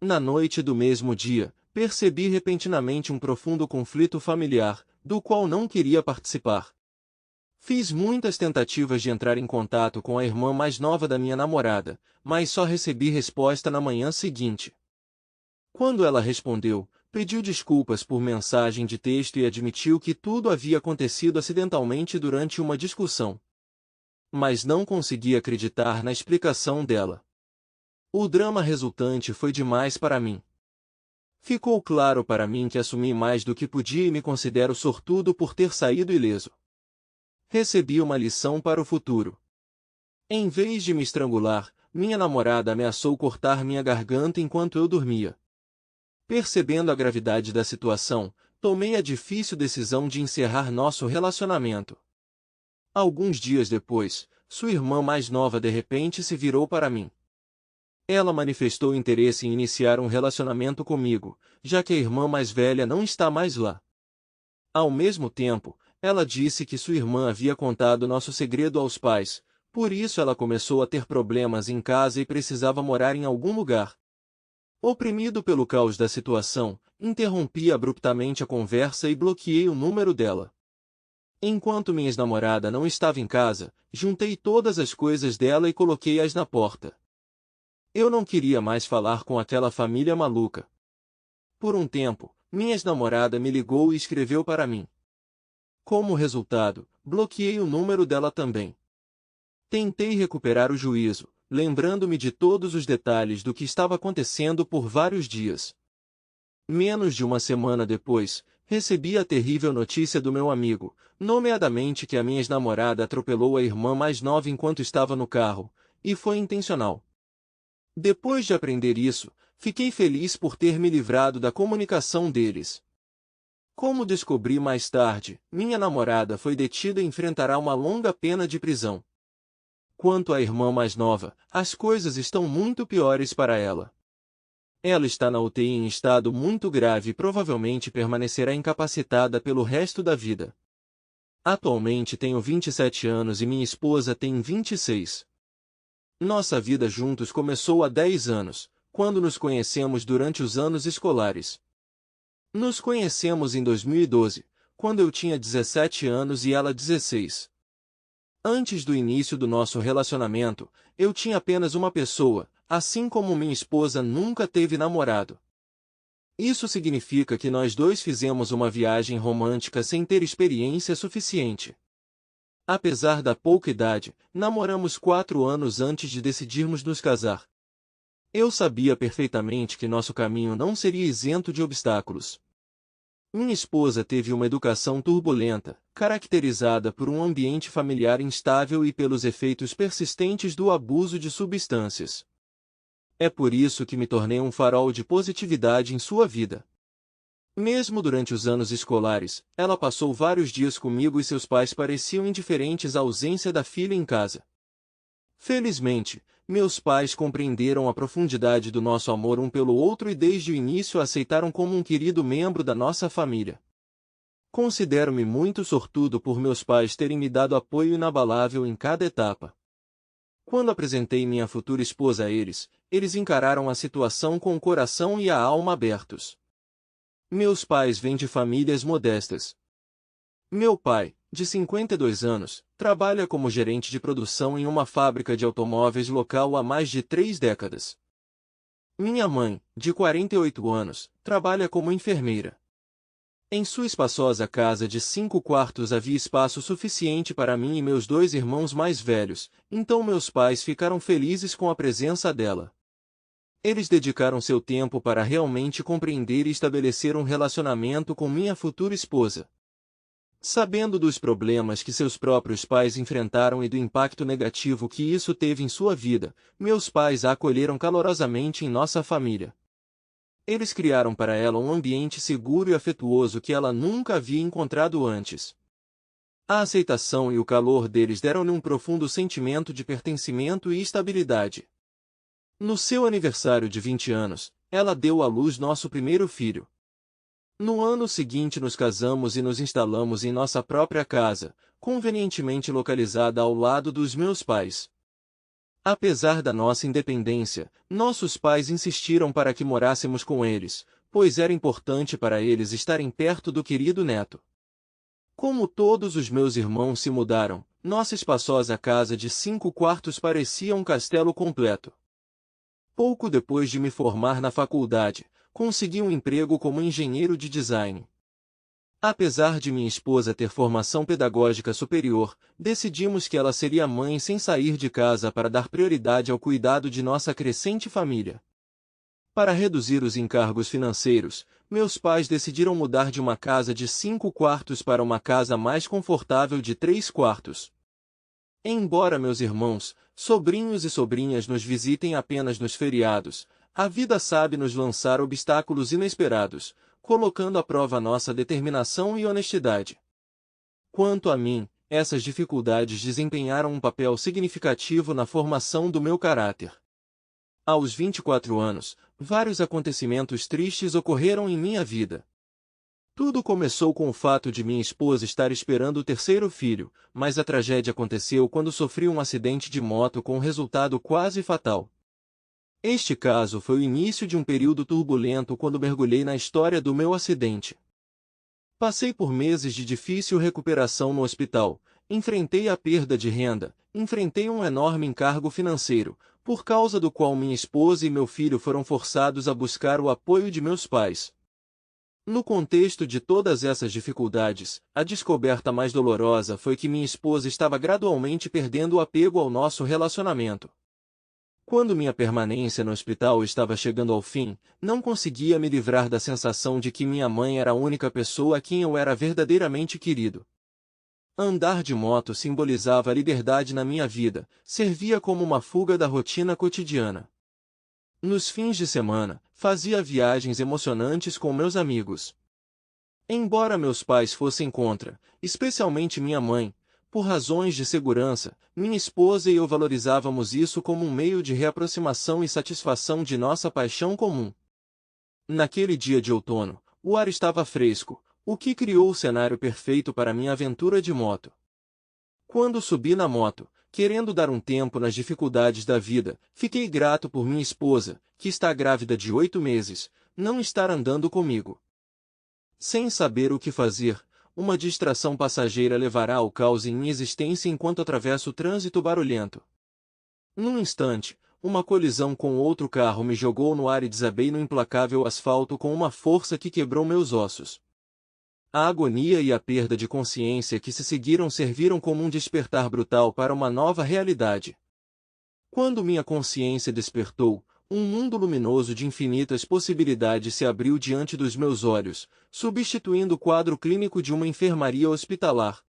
Na noite do mesmo dia, percebi repentinamente um profundo conflito familiar, do qual não queria participar. Fiz muitas tentativas de entrar em contato com a irmã mais nova da minha namorada, mas só recebi resposta na manhã seguinte. Quando ela respondeu, pediu desculpas por mensagem de texto e admitiu que tudo havia acontecido acidentalmente durante uma discussão. Mas não consegui acreditar na explicação dela. O drama resultante foi demais para mim. Ficou claro para mim que assumi mais do que podia e me considero sortudo por ter saído ileso. Recebi uma lição para o futuro. Em vez de me estrangular, minha namorada ameaçou cortar minha garganta enquanto eu dormia. Percebendo a gravidade da situação, tomei a difícil decisão de encerrar nosso relacionamento. Alguns dias depois, sua irmã mais nova de repente se virou para mim. Ela manifestou interesse em iniciar um relacionamento comigo, já que a irmã mais velha não está mais lá. Ao mesmo tempo, ela disse que sua irmã havia contado nosso segredo aos pais, por isso ela começou a ter problemas em casa e precisava morar em algum lugar. Oprimido pelo caos da situação, interrompi abruptamente a conversa e bloqueei o número dela. Enquanto minha ex-namorada não estava em casa, juntei todas as coisas dela e coloquei-as na porta. Eu não queria mais falar com aquela família maluca. Por um tempo, minha ex-namorada me ligou e escreveu para mim. Como resultado, bloqueei o número dela também. Tentei recuperar o juízo, lembrando-me de todos os detalhes do que estava acontecendo por vários dias. Menos de uma semana depois, recebi a terrível notícia do meu amigo, nomeadamente que a minha ex-namorada atropelou a irmã mais nova enquanto estava no carro, e foi intencional. Depois de aprender isso, fiquei feliz por ter me livrado da comunicação deles. Como descobri mais tarde, minha namorada foi detida e enfrentará uma longa pena de prisão. Quanto à irmã mais nova, as coisas estão muito piores para ela. Ela está na UTI em estado muito grave e provavelmente permanecerá incapacitada pelo resto da vida. Atualmente tenho 27 anos e minha esposa tem 26. Nossa vida juntos começou há 10 anos, quando nos conhecemos durante os anos escolares. Nos conhecemos em 2012, quando eu tinha 17 anos e ela 16. Antes do início do nosso relacionamento, eu tinha apenas uma pessoa, assim como minha esposa nunca teve namorado. Isso significa que nós dois fizemos uma viagem romântica sem ter experiência suficiente. Apesar da pouca idade, namoramos 4 anos antes de decidirmos nos casar. Eu sabia perfeitamente que nosso caminho não seria isento de obstáculos. Minha esposa teve uma educação turbulenta, caracterizada por um ambiente familiar instável e pelos efeitos persistentes do abuso de substâncias. É por isso que me tornei um farol de positividade em sua vida. Mesmo durante os anos escolares, ela passou vários dias comigo e seus pais pareciam indiferentes à ausência da filha em casa. Felizmente, meus pais compreenderam a profundidade do nosso amor um pelo outro e desde o início a aceitaram como um querido membro da nossa família. Considero-me muito sortudo por meus pais terem me dado apoio inabalável em cada etapa. Quando apresentei minha futura esposa a eles, eles encararam a situação com o coração e a alma abertos. Meus pais vêm de famílias modestas. Meu pai, de 52 anos, trabalha como gerente de produção em uma fábrica de automóveis local há mais de 3 décadas. Minha mãe, de 48 anos, trabalha como enfermeira. Em sua espaçosa casa de 5 quartos havia espaço suficiente para mim e meus 2 irmãos mais velhos, então meus pais ficaram felizes com a presença dela. Eles dedicaram seu tempo para realmente compreender e estabelecer um relacionamento com minha futura esposa. Sabendo dos problemas que seus próprios pais enfrentaram e do impacto negativo que isso teve em sua vida, meus pais a acolheram calorosamente em nossa família. Eles criaram para ela um ambiente seguro e afetuoso que ela nunca havia encontrado antes. A aceitação e o calor deles deram-lhe um profundo sentimento de pertencimento e estabilidade. No seu aniversário de 20 anos, ela deu à luz nosso primeiro filho. No ano seguinte nos casamos e nos instalamos em nossa própria casa, convenientemente localizada ao lado dos meus pais. Apesar da nossa independência, nossos pais insistiram para que morássemos com eles, pois era importante para eles estarem perto do querido neto. Como todos os meus irmãos se mudaram, nossa espaçosa casa de 5 quartos parecia um castelo completo. Pouco depois de me formar na faculdade, consegui um emprego como engenheiro de design. Apesar de minha esposa ter formação pedagógica superior, decidimos que ela seria mãe sem sair de casa para dar prioridade ao cuidado de nossa crescente família. Para reduzir os encargos financeiros, meus pais decidiram mudar de uma casa de 5 quartos para uma casa mais confortável de 3 quartos. Embora meus irmãos, sobrinhos e sobrinhas nos visitem apenas nos feriados, a vida sabe nos lançar obstáculos inesperados, colocando à prova nossa determinação e honestidade. Quanto a mim, essas dificuldades desempenharam um papel significativo na formação do meu caráter. Aos 24 anos, vários acontecimentos tristes ocorreram em minha vida. Tudo começou com o fato de minha esposa estar esperando o terceiro filho, mas a tragédia aconteceu quando sofri um acidente de moto com um resultado quase fatal. Este caso foi o início de um período turbulento quando mergulhei na história do meu acidente. Passei por meses de difícil recuperação no hospital, enfrentei a perda de renda, enfrentei um enorme encargo financeiro, por causa do qual minha esposa e meu filho foram forçados a buscar o apoio de meus pais. No contexto de todas essas dificuldades, a descoberta mais dolorosa foi que minha esposa estava gradualmente perdendo o apego ao nosso relacionamento. Quando minha permanência no hospital estava chegando ao fim, não conseguia me livrar da sensação de que minha mãe era a única pessoa a quem eu era verdadeiramente querido. Andar de moto simbolizava a liberdade na minha vida, servia como uma fuga da rotina cotidiana. Nos fins de semana, fazia viagens emocionantes com meus amigos. Embora meus pais fossem contra, especialmente minha mãe, por razões de segurança, minha esposa e eu valorizávamos isso como um meio de reaproximação e satisfação de nossa paixão comum. Naquele dia de outono, o ar estava fresco, o que criou o cenário perfeito para minha aventura de moto. Quando subi na moto, querendo dar um tempo nas dificuldades da vida, fiquei grato por minha esposa, que está grávida de 8 meses, não estar andando comigo. Sem saber o que fazer, uma distração passageira levará ao caos em minha existência enquanto atravesso o trânsito barulhento. Num instante, uma colisão com outro carro me jogou no ar e desabei no implacável asfalto com uma força que quebrou meus ossos. A agonia e a perda de consciência que se seguiram serviram como um despertar brutal para uma nova realidade. Quando minha consciência despertou, um mundo luminoso de infinitas possibilidades se abriu diante dos meus olhos, substituindo o quadro clínico de uma enfermaria hospitalar.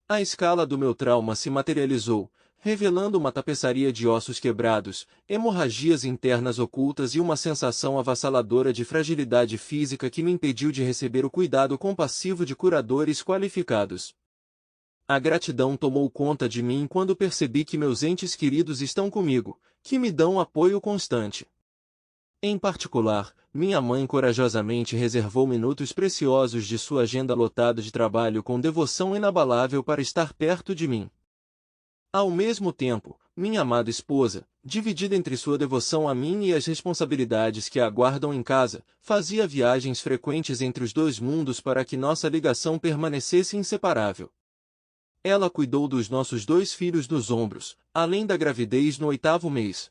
A escala do meu trauma se materializou, revelando uma tapeçaria de ossos quebrados, hemorragias internas ocultas e uma sensação avassaladora de fragilidade física que me impediu de receber o cuidado compassivo de curadores qualificados. A gratidão tomou conta de mim quando percebi que meus entes queridos estão comigo, que me dão apoio constante. Em particular, minha mãe corajosamente reservou minutos preciosos de sua agenda lotada de trabalho com devoção inabalável para estar perto de mim. Ao mesmo tempo, minha amada esposa, dividida entre sua devoção a mim e as responsabilidades que a aguardam em casa, fazia viagens frequentes entre os dois mundos para que nossa ligação permanecesse inseparável. Ela cuidou dos nossos 2 filhos nos ombros, além da gravidez no 8º mês.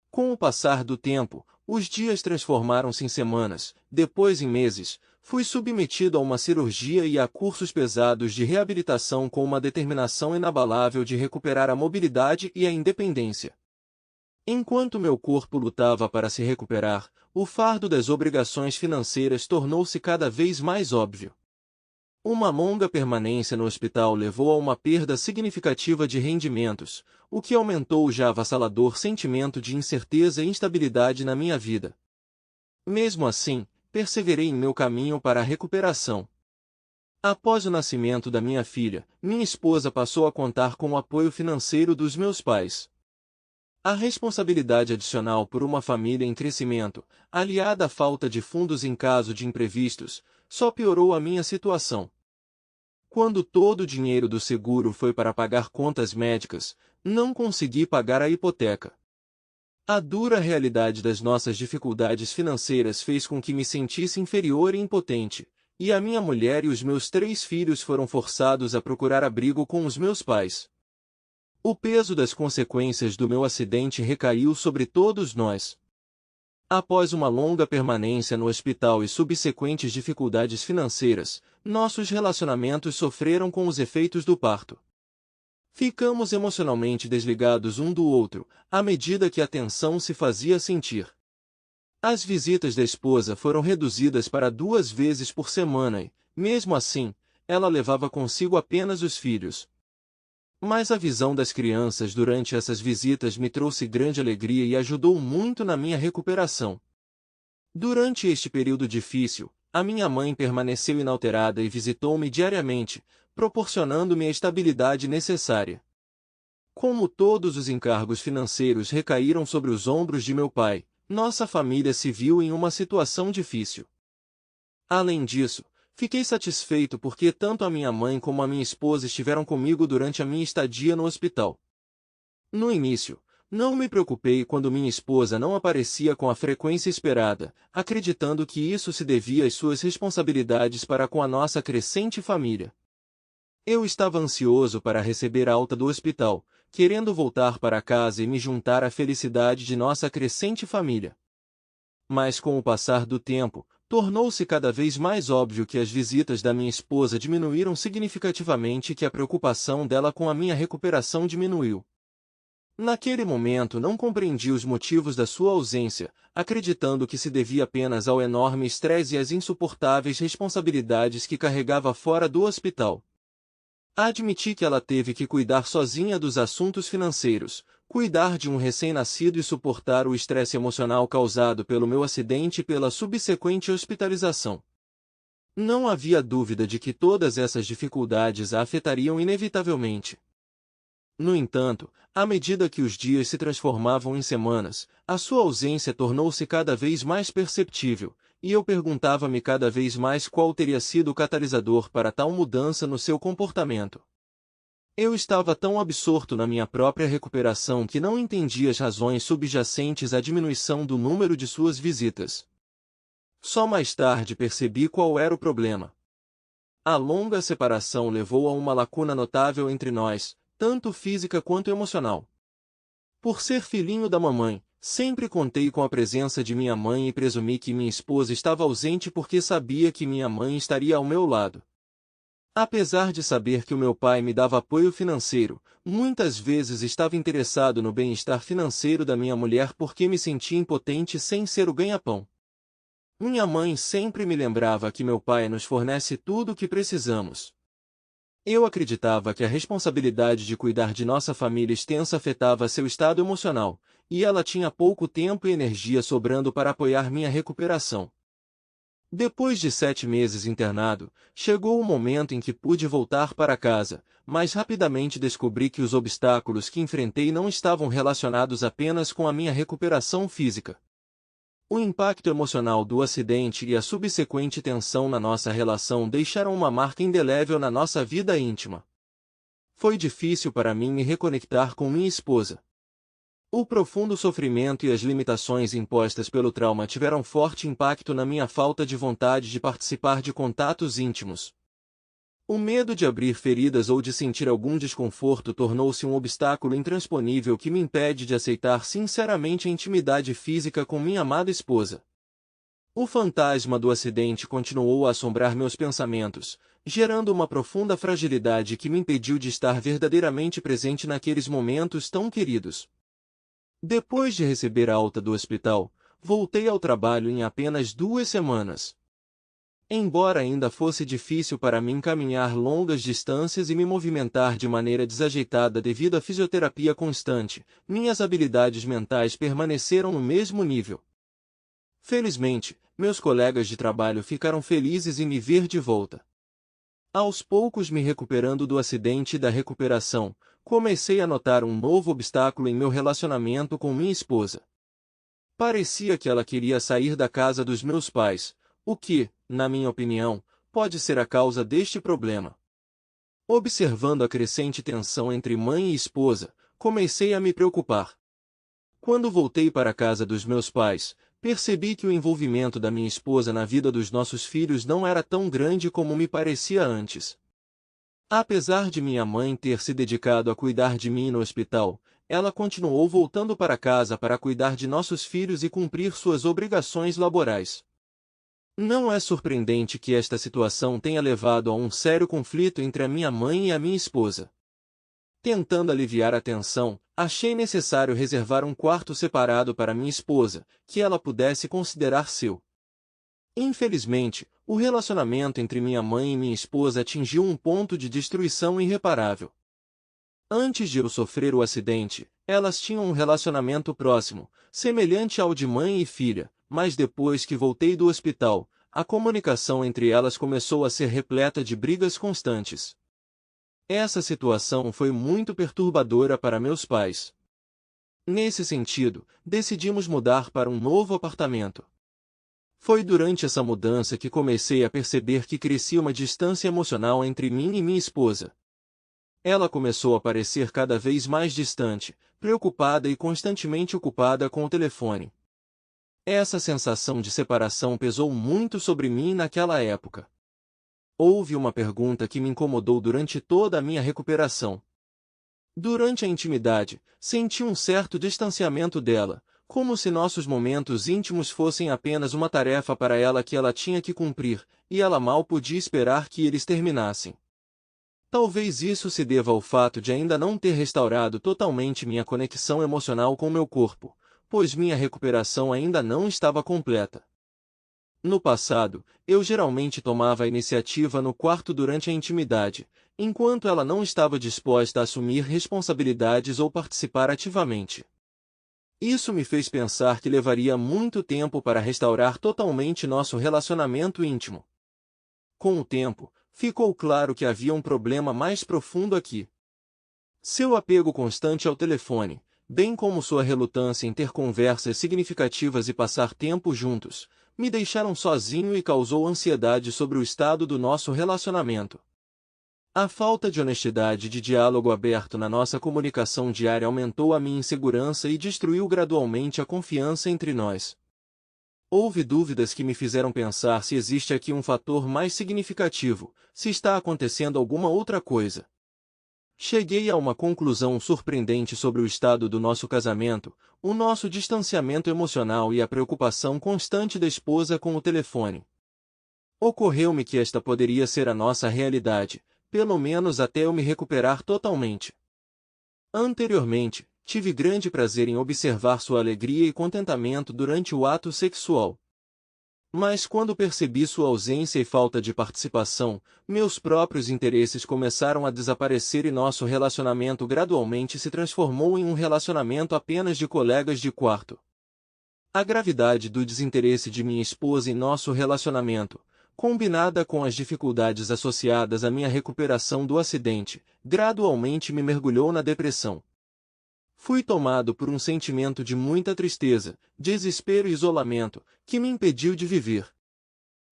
Com o passar do tempo, os dias transformaram-se em semanas, depois em meses. Fui submetido a uma cirurgia e a cursos pesados de reabilitação com uma determinação inabalável de recuperar a mobilidade e a independência. Enquanto meu corpo lutava para se recuperar, o fardo das obrigações financeiras tornou-se cada vez mais óbvio. Uma longa permanência no hospital levou a uma perda significativa de rendimentos, o que aumentou o já avassalador sentimento de incerteza e instabilidade na minha vida. Mesmo assim, perseverei em meu caminho para a recuperação. Após o nascimento da minha filha, minha esposa passou a contar com o apoio financeiro dos meus pais. A responsabilidade adicional por uma família em crescimento, aliada à falta de fundos em caso de imprevistos, só piorou a minha situação. Quando todo o dinheiro do seguro foi para pagar contas médicas, não consegui pagar a hipoteca. A dura realidade das nossas dificuldades financeiras fez com que me sentisse inferior e impotente, e a minha mulher e os meus 3 filhos foram forçados a procurar abrigo com os meus pais. O peso das consequências do meu acidente recaiu sobre todos nós. Após uma longa permanência no hospital e subsequentes dificuldades financeiras, nossos relacionamentos sofreram com os efeitos do parto. Ficamos emocionalmente desligados um do outro, à medida que a tensão se fazia sentir. As visitas da esposa foram reduzidas para 2 vezes por semana e, mesmo assim, ela levava consigo apenas os filhos. Mas a visão das crianças durante essas visitas me trouxe grande alegria e ajudou muito na minha recuperação. Durante este período difícil, a minha mãe permaneceu inalterada e visitou-me diariamente, proporcionando-me a estabilidade necessária. Como todos os encargos financeiros recaíram sobre os ombros de meu pai, nossa família se viu em uma situação difícil. Além disso, fiquei satisfeito porque tanto a minha mãe como a minha esposa estiveram comigo durante a minha estadia no hospital. No início, não me preocupei quando minha esposa não aparecia com a frequência esperada, acreditando que isso se devia às suas responsabilidades para com a nossa crescente família. Eu estava ansioso para receber a alta do hospital, querendo voltar para casa e me juntar à felicidade de nossa crescente família. Mas com o passar do tempo, tornou-se cada vez mais óbvio que as visitas da minha esposa diminuíram significativamente e que a preocupação dela com a minha recuperação diminuiu. Naquele momento não compreendi os motivos da sua ausência, acreditando que se devia apenas ao enorme estresse e às insuportáveis responsabilidades que carregava fora do hospital. Admiti que ela teve que cuidar sozinha dos assuntos financeiros, cuidar de um recém-nascido e suportar o estresse emocional causado pelo meu acidente e pela subsequente hospitalização. Não havia dúvida de que todas essas dificuldades a afetariam inevitavelmente. No entanto, à medida que os dias se transformavam em semanas, a sua ausência tornou-se cada vez mais perceptível, e eu perguntava-me cada vez mais qual teria sido o catalisador para tal mudança no seu comportamento. Eu estava tão absorto na minha própria recuperação que não entendia as razões subjacentes à diminuição do número de suas visitas. Só mais tarde percebi qual era o problema. A longa separação levou a uma lacuna notável entre nós, tanto física quanto emocional. Por ser filhinho da mamãe, sempre contei com a presença de minha mãe e presumi que minha esposa estava ausente porque sabia que minha mãe estaria ao meu lado. Apesar de saber que o meu pai me dava apoio financeiro, muitas vezes estava interessado no bem-estar financeiro da minha mulher porque me sentia impotente sem ser o ganha-pão. Minha mãe sempre me lembrava que meu pai nos fornece tudo o que precisamos. Eu acreditava que a responsabilidade de cuidar de nossa família extensa afetava seu estado emocional, e ela tinha pouco tempo e energia sobrando para apoiar minha recuperação. Depois de 7 meses internado, chegou o momento em que pude voltar para casa, mas rapidamente descobri que os obstáculos que enfrentei não estavam relacionados apenas com a minha recuperação física. O impacto emocional do acidente e a subsequente tensão na nossa relação deixaram uma marca indelével na nossa vida íntima. Foi difícil para mim me reconectar com minha esposa. O profundo sofrimento e as limitações impostas pelo trauma tiveram forte impacto na minha falta de vontade de participar de contatos íntimos. O medo de abrir feridas ou de sentir algum desconforto tornou-se um obstáculo intransponível que me impede de aceitar sinceramente a intimidade física com minha amada esposa. O fantasma do acidente continuou a assombrar meus pensamentos, gerando uma profunda fragilidade que me impediu de estar verdadeiramente presente naqueles momentos tão queridos. Depois de receber a alta do hospital, voltei ao trabalho em apenas 2 semanas. Embora ainda fosse difícil para mim caminhar longas distâncias e me movimentar de maneira desajeitada devido à fisioterapia constante, minhas habilidades mentais permaneceram no mesmo nível. Felizmente, meus colegas de trabalho ficaram felizes em me ver de volta. Aos poucos me recuperando do acidente e da recuperação, comecei a notar um novo obstáculo em meu relacionamento com minha esposa. Parecia que ela queria sair da casa dos meus pais, o que, na minha opinião, pode ser a causa deste problema. Observando a crescente tensão entre mãe e esposa, comecei a me preocupar. Quando voltei para a casa dos meus pais, percebi que o envolvimento da minha esposa na vida dos nossos filhos não era tão grande como me parecia antes. Apesar de minha mãe ter se dedicado a cuidar de mim no hospital, ela continuou voltando para casa para cuidar de nossos filhos e cumprir suas obrigações laborais. Não é surpreendente que esta situação tenha levado a um sério conflito entre a minha mãe e a minha esposa. Tentando aliviar a tensão, achei necessário reservar um quarto separado para minha esposa, que ela pudesse considerar seu. Infelizmente, o relacionamento entre minha mãe e minha esposa atingiu um ponto de destruição irreparável. Antes de eu sofrer o acidente, elas tinham um relacionamento próximo, semelhante ao de mãe e filha, mas depois que voltei do hospital, a comunicação entre elas começou a ser repleta de brigas constantes. Essa situação foi muito perturbadora para meus pais. Nesse sentido, decidimos mudar para um novo apartamento. Foi durante essa mudança que comecei a perceber que crescia uma distância emocional entre mim e minha esposa. Ela começou a parecer cada vez mais distante, preocupada e constantemente ocupada com o telefone. Essa sensação de separação pesou muito sobre mim naquela época. Houve uma pergunta que me incomodou durante toda a minha recuperação. Durante a intimidade, senti um certo distanciamento dela, como se nossos momentos íntimos fossem apenas uma tarefa para ela que ela tinha que cumprir, e ela mal podia esperar que eles terminassem. Talvez isso se deva ao fato de ainda não ter restaurado totalmente minha conexão emocional com meu corpo, pois minha recuperação ainda não estava completa. No passado, eu geralmente tomava a iniciativa no quarto durante a intimidade, enquanto ela não estava disposta a assumir responsabilidades ou participar ativamente. Isso me fez pensar que levaria muito tempo para restaurar totalmente nosso relacionamento íntimo. Com o tempo, ficou claro que havia um problema mais profundo aqui. Seu apego constante ao telefone, bem como sua relutância em ter conversas significativas e passar tempo juntos, me deixaram sozinho e causou ansiedade sobre o estado do nosso relacionamento. A falta de honestidade e de diálogo aberto na nossa comunicação diária aumentou a minha insegurança e destruiu gradualmente a confiança entre nós. Houve dúvidas que me fizeram pensar se existe aqui um fator mais significativo, se está acontecendo alguma outra coisa. Cheguei a uma conclusão surpreendente sobre o estado do nosso casamento, o nosso distanciamento emocional e a preocupação constante da esposa com o telefone. Ocorreu-me que esta poderia ser a nossa realidade, pelo menos até eu me recuperar totalmente. Anteriormente, tive grande prazer em observar sua alegria e contentamento durante o ato sexual. Mas quando percebi sua ausência e falta de participação, meus próprios interesses começaram a desaparecer e nosso relacionamento gradualmente se transformou em um relacionamento apenas de colegas de quarto. A gravidade do desinteresse de minha esposa em nosso relacionamento, combinada com as dificuldades associadas à minha recuperação do acidente, gradualmente me mergulhou na depressão. Fui tomado por um sentimento de muita tristeza, desespero e isolamento, que me impediu de viver.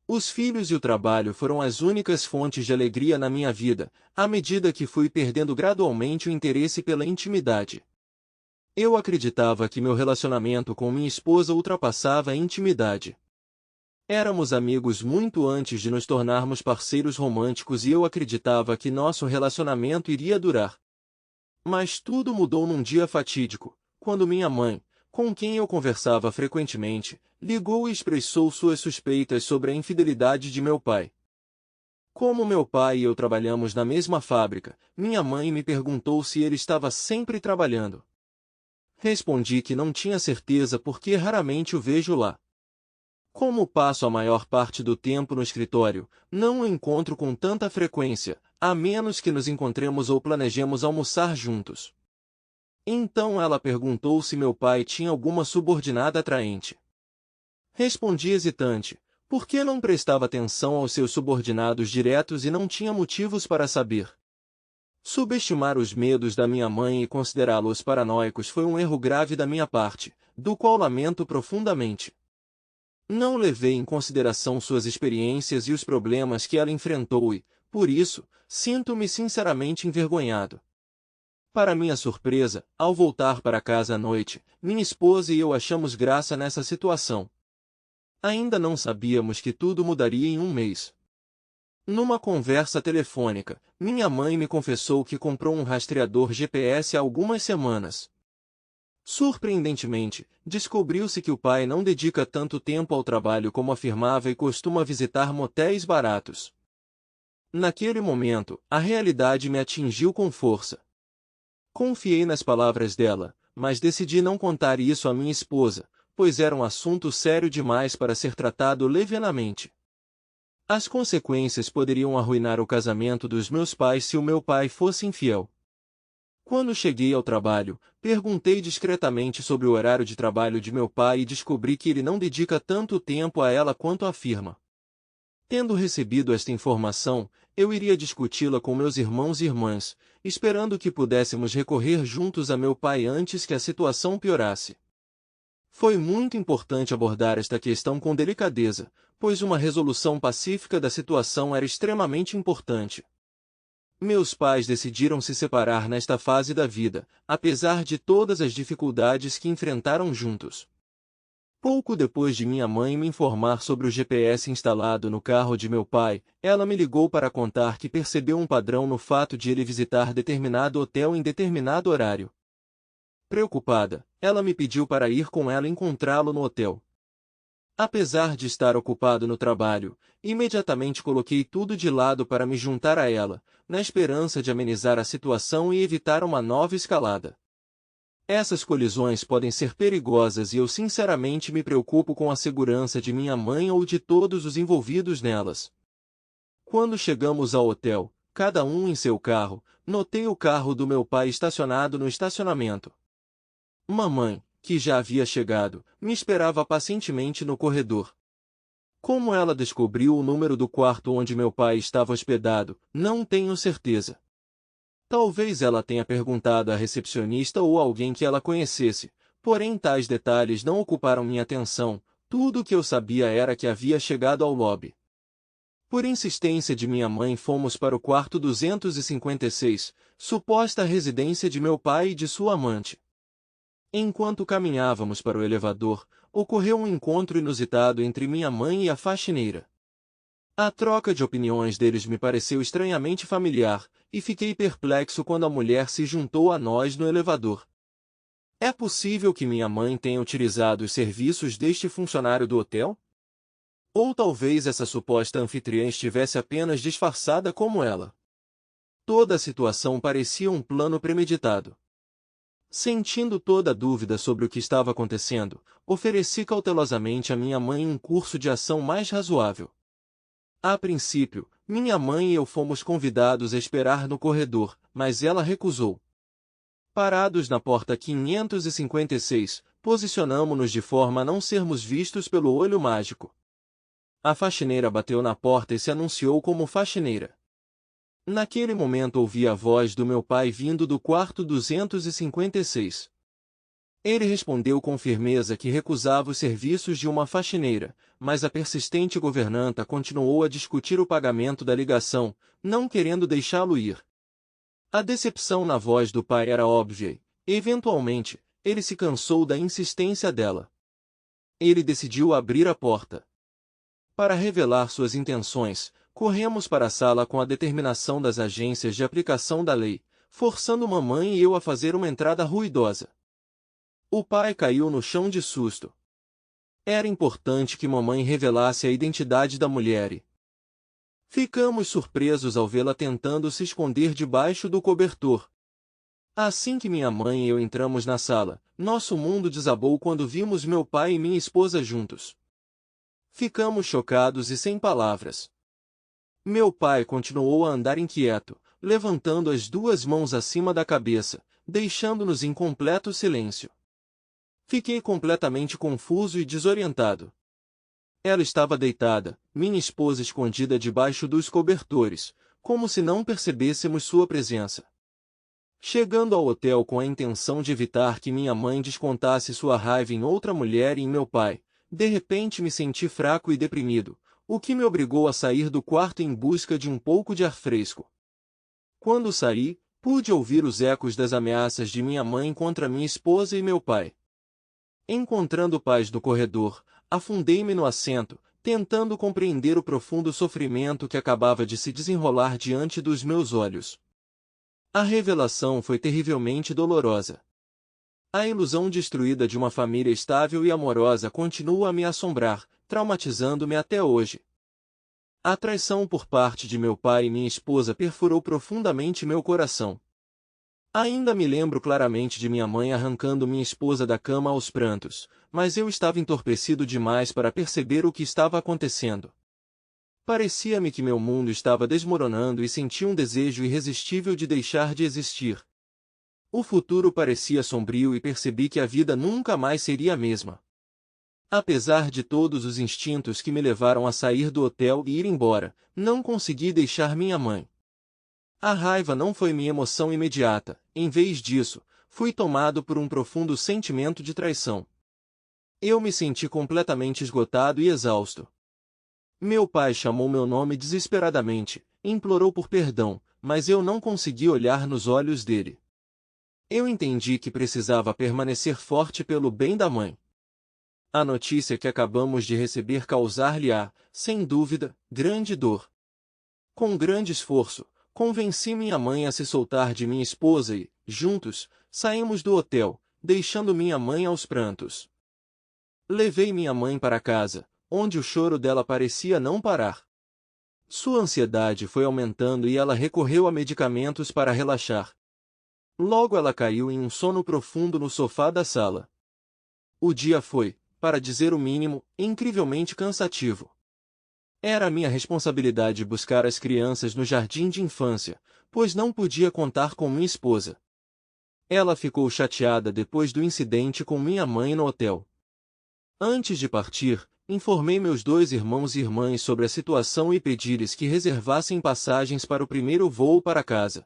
Os filhos e o trabalho foram as únicas fontes de alegria na minha vida, à medida que fui perdendo gradualmente o interesse pela intimidade. Eu acreditava que meu relacionamento com minha esposa ultrapassava a intimidade. Éramos amigos muito antes de nos tornarmos parceiros românticos e eu acreditava que nosso relacionamento iria durar. Mas tudo mudou num dia fatídico, quando minha mãe, com quem eu conversava frequentemente, ligou e expressou suas suspeitas sobre a infidelidade de meu pai. Como meu pai e eu trabalhamos na mesma fábrica, minha mãe me perguntou se ele estava sempre trabalhando. Respondi que não tinha certeza porque raramente o vejo lá. Como passo a maior parte do tempo no escritório, não o encontro com tanta frequência, a menos que nos encontremos ou planejemos almoçar juntos. Então ela perguntou se meu pai tinha alguma subordinada atraente. Respondi hesitante, porque não prestava atenção aos seus subordinados diretos e não tinha motivos para saber. Subestimar os medos da minha mãe e considerá-los paranoicos foi um erro grave da minha parte, do qual lamento profundamente. Não levei em consideração suas experiências e os problemas que ela enfrentou e, por isso, sinto-me sinceramente envergonhado. Para minha surpresa, ao voltar para casa à noite, minha esposa e eu achamos graça nessa situação. Ainda não sabíamos que tudo mudaria em um mês. Numa conversa telefônica, minha mãe me confessou que comprou um rastreador GPS há algumas semanas. Surpreendentemente, descobriu-se que o pai não dedica tanto tempo ao trabalho como afirmava e costuma visitar motéis baratos. Naquele momento, a realidade me atingiu com força. Confiei nas palavras dela, mas decidi não contar isso à minha esposa, pois era um assunto sério demais para ser tratado levianamente. As consequências poderiam arruinar o casamento dos meus pais se o meu pai fosse infiel. Quando cheguei ao trabalho, perguntei discretamente sobre o horário de trabalho de meu pai e descobri que ele não dedica tanto tempo a ela quanto afirma. Tendo recebido esta informação, eu iria discuti-la com meus irmãos e irmãs, esperando que pudéssemos recorrer juntos a meu pai antes que a situação piorasse. Foi muito importante abordar esta questão com delicadeza, pois uma resolução pacífica da situação era extremamente importante. Meus pais decidiram se separar nesta fase da vida, apesar de todas as dificuldades que enfrentaram juntos. Pouco depois de minha mãe me informar sobre o GPS instalado no carro de meu pai, ela me ligou para contar que percebeu um padrão no fato de ele visitar determinado hotel em determinado horário. Preocupada, ela me pediu para ir com ela encontrá-lo no hotel. Apesar de estar ocupado no trabalho, imediatamente coloquei tudo de lado para me juntar a ela, na esperança de amenizar a situação e evitar uma nova escalada. Essas colisões podem ser perigosas e eu sinceramente me preocupo com a segurança de minha mãe ou de todos os envolvidos nelas. Quando chegamos ao hotel, cada um em seu carro, notei o carro do meu pai estacionado no estacionamento. Mamãe, que já havia chegado, me esperava pacientemente no corredor. Como ela descobriu o número do quarto onde meu pai estava hospedado, não tenho certeza. Talvez ela tenha perguntado à recepcionista ou a alguém que ela conhecesse, porém tais detalhes não ocuparam minha atenção, tudo o que eu sabia era que havia chegado ao lobby. Por insistência de minha mãe fomos para o quarto 256, suposta residência de meu pai e de sua amante. Enquanto caminhávamos para o elevador, ocorreu um encontro inusitado entre minha mãe e a faxineira. A troca de opiniões deles me pareceu estranhamente familiar, e fiquei perplexo quando a mulher se juntou a nós no elevador. É possível que minha mãe tenha utilizado os serviços deste funcionário do hotel? Ou talvez essa suposta anfitriã estivesse apenas disfarçada como ela. Toda a situação parecia um plano premeditado. Sentindo toda a dúvida sobre o que estava acontecendo, ofereci cautelosamente a minha mãe um curso de ação mais razoável. A princípio, minha mãe e eu fomos convidados a esperar no corredor, mas ela recusou. Parados na porta 556, posicionamo-nos de forma a não sermos vistos pelo olho mágico. A faxineira bateu na porta e se anunciou como faxineira. Naquele momento ouvi a voz do meu pai vindo do quarto 256. Ele respondeu com firmeza que recusava os serviços de uma faxineira, mas a persistente governanta continuou a discutir o pagamento da ligação, não querendo deixá-lo ir. A decepção na voz do pai era óbvia e, eventualmente, ele se cansou da insistência dela. Ele decidiu abrir a porta. Para revelar suas intenções, corremos para a sala com a determinação das agências de aplicação da lei, forçando mamãe e eu a fazer uma entrada ruidosa. O pai caiu no chão de susto. Era importante que mamãe revelasse a identidade da mulher e... Ficamos surpresos ao vê-la tentando se esconder debaixo do cobertor. Assim que minha mãe e eu entramos na sala, nosso mundo desabou quando vimos meu pai e minha esposa juntos. Ficamos chocados e sem palavras. Meu pai continuou a andar inquieto, levantando as duas mãos acima da cabeça, deixando-nos em completo silêncio. Fiquei completamente confuso e desorientado. Ela estava deitada, minha esposa escondida debaixo dos cobertores, como se não percebêssemos sua presença. Chegando ao hotel com a intenção de evitar que minha mãe descontasse sua raiva em outra mulher e em meu pai, de repente me senti fraco e deprimido, o que me obrigou a sair do quarto em busca de um pouco de ar fresco. Quando saí, pude ouvir os ecos das ameaças de minha mãe contra minha esposa e meu pai. Encontrando paz no corredor, afundei-me no assento, tentando compreender o profundo sofrimento que acabava de se desenrolar diante dos meus olhos. A revelação foi terrivelmente dolorosa. A ilusão destruída de uma família estável e amorosa continua a me assombrar, traumatizando-me até hoje. A traição por parte de meu pai e minha esposa perfurou profundamente meu coração. Ainda me lembro claramente de minha mãe arrancando minha esposa da cama aos prantos, mas eu estava entorpecido demais para perceber o que estava acontecendo. Parecia-me que meu mundo estava desmoronando e senti um desejo irresistível de deixar de existir. O futuro parecia sombrio e percebi que a vida nunca mais seria a mesma. Apesar de todos os instintos que me levaram a sair do hotel e ir embora, não consegui deixar minha mãe. A raiva não foi minha emoção imediata, em vez disso, fui tomado por um profundo sentimento de traição. Eu me senti completamente esgotado e exausto. Meu pai chamou meu nome desesperadamente, implorou por perdão, mas eu não consegui olhar nos olhos dele. Eu entendi que precisava permanecer forte pelo bem da mãe. A notícia que acabamos de receber causar-lhe-á, sem dúvida, grande dor. Com grande esforço, convenci minha mãe a se soltar de minha esposa e, juntos, saímos do hotel, deixando minha mãe aos prantos. Levei minha mãe para casa, onde o choro dela parecia não parar. Sua ansiedade foi aumentando e ela recorreu a medicamentos para relaxar. Logo ela caiu em um sono profundo no sofá da sala. O dia foi, para dizer o mínimo, incrivelmente cansativo. Era minha responsabilidade buscar as crianças no jardim de infância, pois não podia contar com minha esposa. Ela ficou chateada depois do incidente com minha mãe no hotel. Antes de partir, informei meus dois irmãos e irmãs sobre a situação e pedi-lhes que reservassem passagens para o primeiro voo para casa.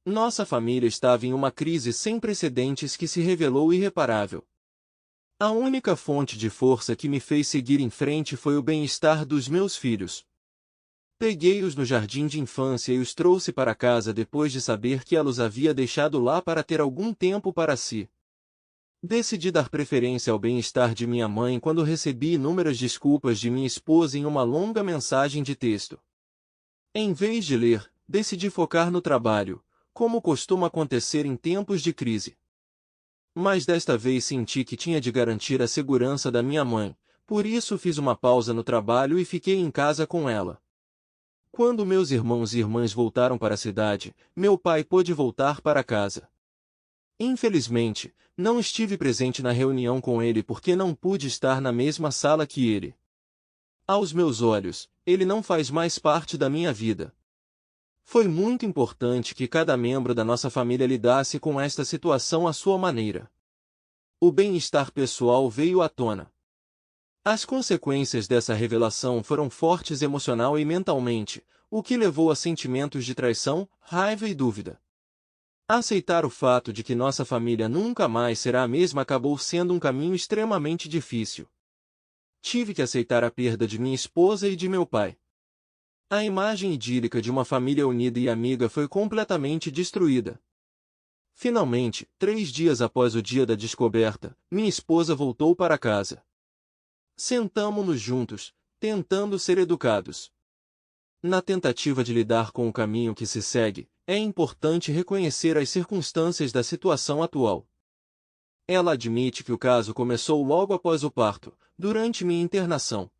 Nossa família estava em uma crise sem precedentes que se revelou irreparável. A única fonte de força que me fez seguir em frente foi o bem-estar dos meus filhos. Peguei-os no jardim de infância e os trouxe para casa depois de saber que ela os havia deixado lá para ter algum tempo para si. Decidi dar preferência ao bem-estar de minha mãe quando recebi inúmeras desculpas de minha esposa em uma longa mensagem de texto. Em vez de ler, decidi focar no trabalho, como costuma acontecer em tempos de crise. Mas desta vez senti que tinha de garantir a segurança da minha mãe, Por isso fiz uma pausa no trabalho e fiquei em casa com ela. Quando meus irmãos e irmãs voltaram para a cidade, meu pai pôde voltar para casa. Infelizmente, não estive presente na reunião com ele porque não pude estar na mesma sala que ele. Aos meus olhos, ele não faz mais parte da minha vida. Foi muito importante que cada membro da nossa família lidasse com esta situação à sua maneira. O bem-estar pessoal veio à tona. As consequências dessa revelação foram fortes emocional e mentalmente, o que levou a sentimentos de traição, raiva e dúvida. Aceitar o fato de que nossa família nunca mais será a mesma acabou sendo um caminho extremamente difícil. Tive que aceitar a perda de minha esposa e de meu pai. A imagem idílica de uma família unida e amiga foi completamente destruída. Finalmente, 3 dias após o dia da descoberta, minha esposa voltou para casa. Sentamo-nos juntos, tentando ser educados. Na tentativa de lidar com o caminho que se segue, é importante reconhecer as circunstâncias da situação atual. Ela admite que o caso começou logo após o parto, durante minha internação.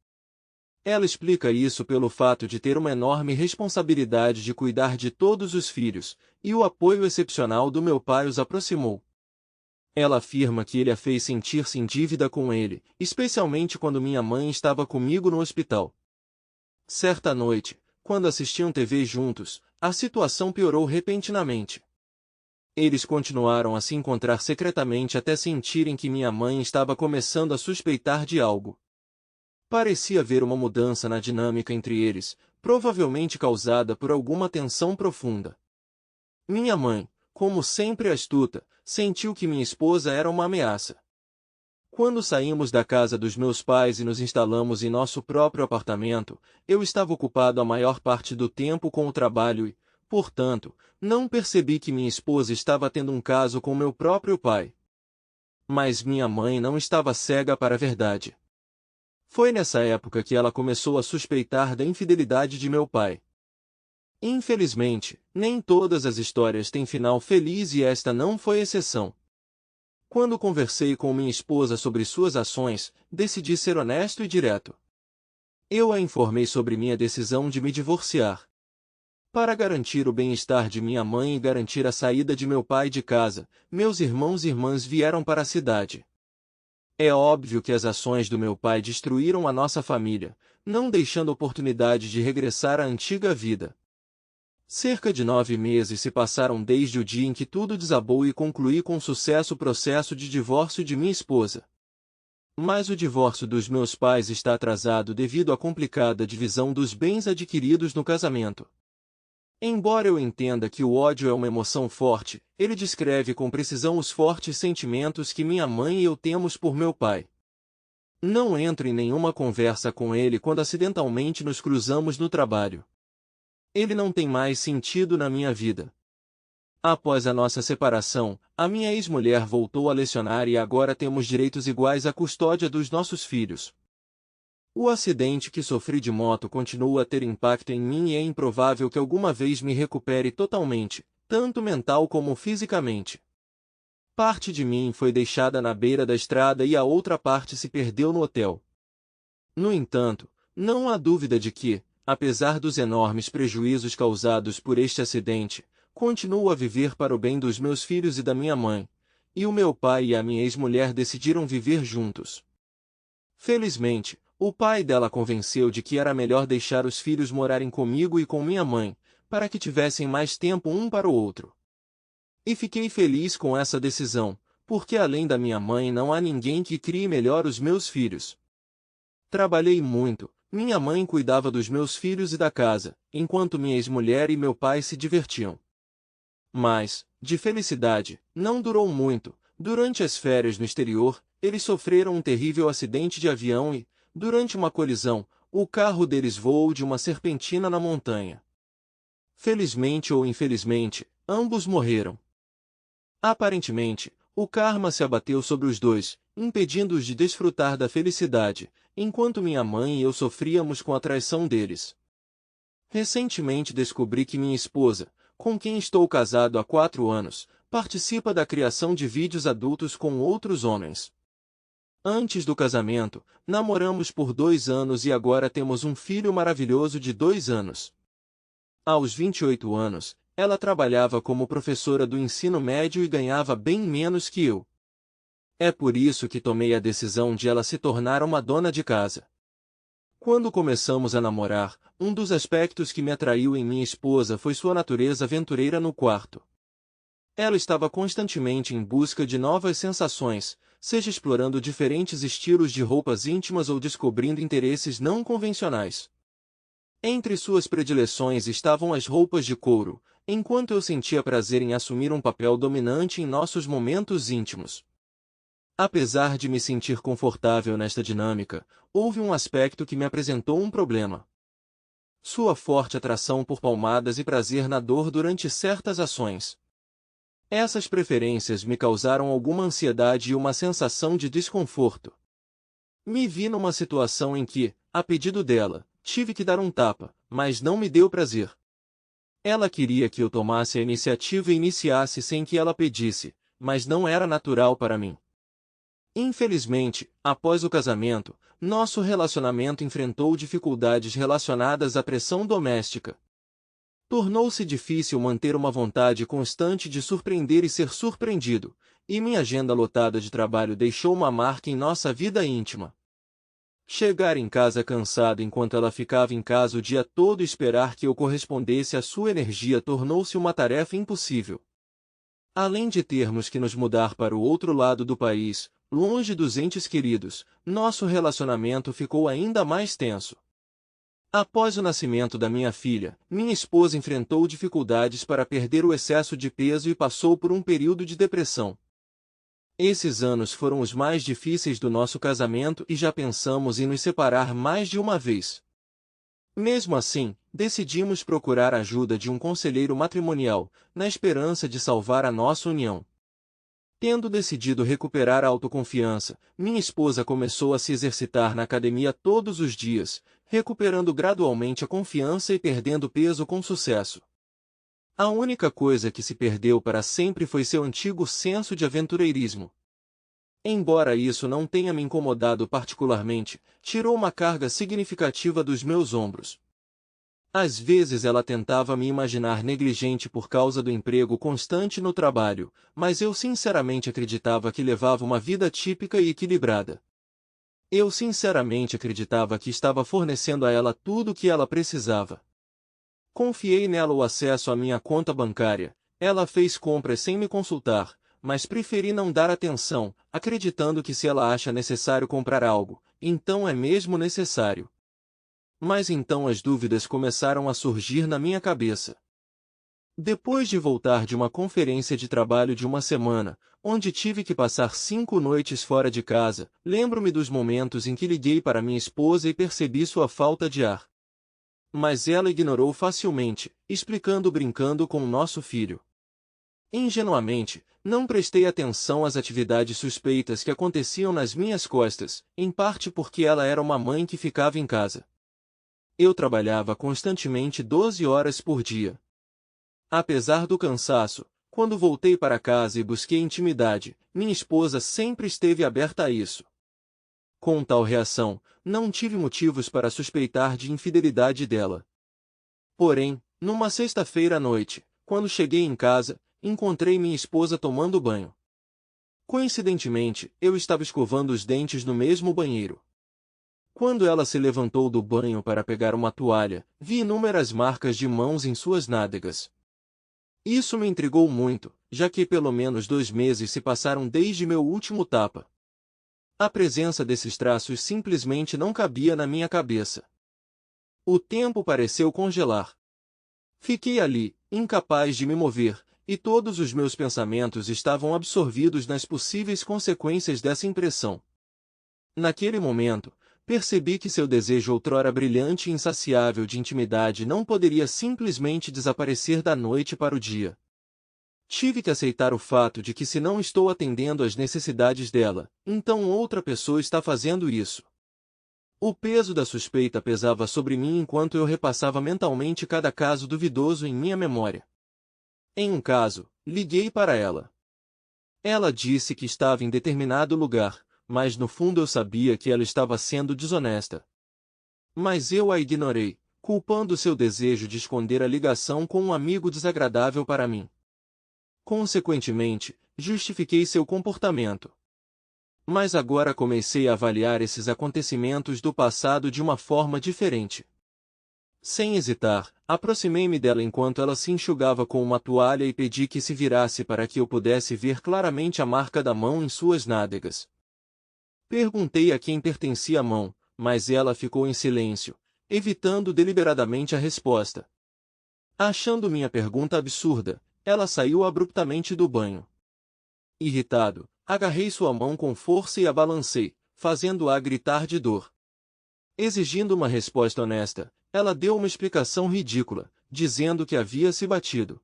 Ela explica isso pelo fato de ter uma enorme responsabilidade de cuidar de todos os filhos, e o apoio excepcional do meu pai os aproximou. Ela afirma que ele a fez sentir-se em dívida com ele, especialmente quando minha mãe estava comigo no hospital. Certa noite, quando assistiam TV juntos, a situação piorou repentinamente. Eles continuaram a se encontrar secretamente até sentirem que minha mãe estava começando a suspeitar de algo. Parecia haver uma mudança na dinâmica entre eles, provavelmente causada por alguma tensão profunda. Minha mãe, como sempre astuta, sentiu que minha esposa era uma ameaça. Quando saímos da casa dos meus pais e nos instalamos em nosso próprio apartamento, eu estava ocupado a maior parte do tempo com o trabalho e, portanto, não percebi que minha esposa estava tendo um caso com meu próprio pai. Mas minha mãe não estava cega para a verdade. Foi nessa época que ela começou a suspeitar da infidelidade de meu pai. Infelizmente, nem todas as histórias têm final feliz e esta não foi exceção. Quando conversei com minha esposa sobre suas ações, decidi ser honesto e direto. Eu a informei sobre minha decisão de me divorciar. Para garantir o bem-estar de minha mãe e garantir a saída de meu pai de casa, meus irmãos e irmãs vieram para a cidade. É óbvio que as ações do meu pai destruíram a nossa família, não deixando oportunidade de regressar à antiga vida. Cerca de 9 meses se passaram desde o dia em que tudo desabou e concluí com sucesso o processo de divórcio de minha esposa. Mas o divórcio dos meus pais está atrasado devido à complicada divisão dos bens adquiridos no casamento. Embora eu entenda que o ódio é uma emoção forte, ele descreve com precisão os fortes sentimentos que minha mãe e eu temos por meu pai. Não entro em nenhuma conversa com ele quando acidentalmente nos cruzamos no trabalho. Ele não tem mais sentido na minha vida. Após a nossa separação, a minha ex-mulher voltou a lecionar e agora temos direitos iguais à custódia dos nossos filhos. O acidente que sofri de moto continua a ter impacto em mim e é improvável que alguma vez me recupere totalmente, tanto mental como fisicamente. Parte de mim foi deixada na beira da estrada e a outra parte se perdeu no hotel. No entanto, não há dúvida de que, apesar dos enormes prejuízos causados por este acidente, continuo a viver para o bem dos meus filhos e da minha mãe, e o meu pai e a minha ex-mulher decidiram viver juntos. Felizmente, o pai dela convenceu de que era melhor deixar os filhos morarem comigo e com minha mãe, para que tivessem mais tempo um para o outro. E fiquei feliz com essa decisão, porque além da minha mãe não há ninguém que crie melhor os meus filhos. Trabalhei muito. Minha mãe cuidava dos meus filhos e da casa, enquanto minha ex-mulher e meu pai se divertiam. Mas, de felicidade, não durou muito. Durante as férias no exterior, eles sofreram um terrível acidente de avião e, durante uma colisão, o carro deles voou de uma serpentina na montanha. Felizmente ou infelizmente, ambos morreram. Aparentemente, o karma se abateu sobre os dois, impedindo-os de desfrutar da felicidade, enquanto minha mãe e eu sofríamos com a traição deles. Recentemente descobri que minha esposa, com quem estou casado há 4 anos, participa da criação de vídeos adultos com outros homens. Antes do casamento, namoramos por 2 anos e agora temos um filho maravilhoso de 2 anos. Aos 28 anos, ela trabalhava como professora do ensino médio e ganhava bem menos que eu. É por isso que tomei a decisão de ela se tornar uma dona de casa. Quando começamos a namorar, um dos aspectos que me atraiu em minha esposa foi sua natureza aventureira no quarto. Ela estava constantemente em busca de novas sensações, seja explorando diferentes estilos de roupas íntimas ou descobrindo interesses não convencionais. Entre suas predileções estavam as roupas de couro, enquanto eu sentia prazer em assumir um papel dominante em nossos momentos íntimos. Apesar de me sentir confortável nesta dinâmica, houve um aspecto que me apresentou um problema. Sua forte atração por palmadas e prazer na dor durante certas ações. Essas preferências me causaram alguma ansiedade e uma sensação de desconforto. Me vi numa situação em que, a pedido dela, tive que dar um tapa, mas não me deu prazer. Ela queria que eu tomasse a iniciativa e iniciasse sem que ela pedisse, mas não era natural para mim. Infelizmente, após o casamento, nosso relacionamento enfrentou dificuldades relacionadas à pressão doméstica. Tornou-se difícil manter uma vontade constante de surpreender e ser surpreendido, e minha agenda lotada de trabalho deixou uma marca em nossa vida íntima. Chegar em casa cansado enquanto ela ficava em casa o dia todo e esperar que eu correspondesse à sua energia tornou-se uma tarefa impossível. Além de termos que nos mudar para o outro lado do país, longe dos entes queridos, nosso relacionamento ficou ainda mais tenso. Após o nascimento da minha filha, minha esposa enfrentou dificuldades para perder o excesso de peso e passou por um período de depressão. Esses anos foram os mais difíceis do nosso casamento e já pensamos em nos separar mais de uma vez. Mesmo assim, decidimos procurar a ajuda de um conselheiro matrimonial, na esperança de salvar a nossa união. Tendo decidido recuperar a autoconfiança, minha esposa começou a se exercitar na academia todos os dias, recuperando gradualmente a confiança e perdendo peso com sucesso. A única coisa que se perdeu para sempre foi seu antigo senso de aventureirismo. Embora isso não tenha me incomodado particularmente, tirou uma carga significativa dos meus ombros. Às vezes ela tentava me imaginar negligente por causa do emprego constante no trabalho, mas eu sinceramente acreditava que levava uma vida típica e equilibrada. Eu sinceramente acreditava que estava fornecendo a ela tudo o que ela precisava. Confiei nela o acesso à minha conta bancária, ela fez compras sem me consultar, mas preferi não dar atenção, acreditando que se ela acha necessário comprar algo, então é mesmo necessário. Mas então as dúvidas começaram a surgir na minha cabeça. Depois de voltar de uma conferência de trabalho de uma semana, onde tive que passar 5 noites fora de casa, lembro-me dos momentos em que liguei para minha esposa e percebi sua falta de ar. Mas ela ignorou facilmente, explicando brincando com o nosso filho. Ingenuamente, não prestei atenção às atividades suspeitas que aconteciam nas minhas costas, em parte porque ela era uma mãe que ficava em casa. Eu trabalhava constantemente 12 horas por dia. Apesar do cansaço, quando voltei para casa e busquei intimidade, minha esposa sempre esteve aberta a isso. Com tal reação, não tive motivos para suspeitar de infidelidade dela. Porém, numa sexta-feira à noite, quando cheguei em casa, encontrei minha esposa tomando banho. Coincidentemente, eu estava escovando os dentes no mesmo banheiro. Quando ela se levantou do banho para pegar uma toalha, vi inúmeras marcas de mãos em suas nádegas. Isso me intrigou muito, já que pelo menos 2 meses se passaram desde meu último tapa. A presença desses traços simplesmente não cabia na minha cabeça. O tempo pareceu congelar. Fiquei ali, incapaz de me mover, e todos os meus pensamentos estavam absorvidos nas possíveis consequências dessa impressão. Naquele momento, percebi que seu desejo outrora brilhante e insaciável de intimidade não poderia simplesmente desaparecer da noite para o dia. Tive que aceitar o fato de que se não estou atendendo às necessidades dela, então outra pessoa está fazendo isso. O peso da suspeita pesava sobre mim enquanto eu repassava mentalmente cada caso duvidoso em minha memória. Em um caso, liguei para ela. Ela disse que estava em determinado lugar, mas no fundo eu sabia que ela estava sendo desonesta. Mas eu a ignorei, culpando seu desejo de esconder a ligação com um amigo desagradável para mim. Consequentemente, justifiquei seu comportamento. Mas agora comecei a avaliar esses acontecimentos do passado de uma forma diferente. Sem hesitar, aproximei-me dela enquanto ela se enxugava com uma toalha e pedi que se virasse para que eu pudesse ver claramente a marca da mão em suas nádegas. Perguntei a quem pertencia a mão, mas ela ficou em silêncio, evitando deliberadamente a resposta. Achando minha pergunta absurda, ela saiu abruptamente do banho. Irritado, agarrei sua mão com força e a balancei, fazendo-a gritar de dor. Exigindo uma resposta honesta, ela deu uma explicação ridícula, dizendo que havia se batido.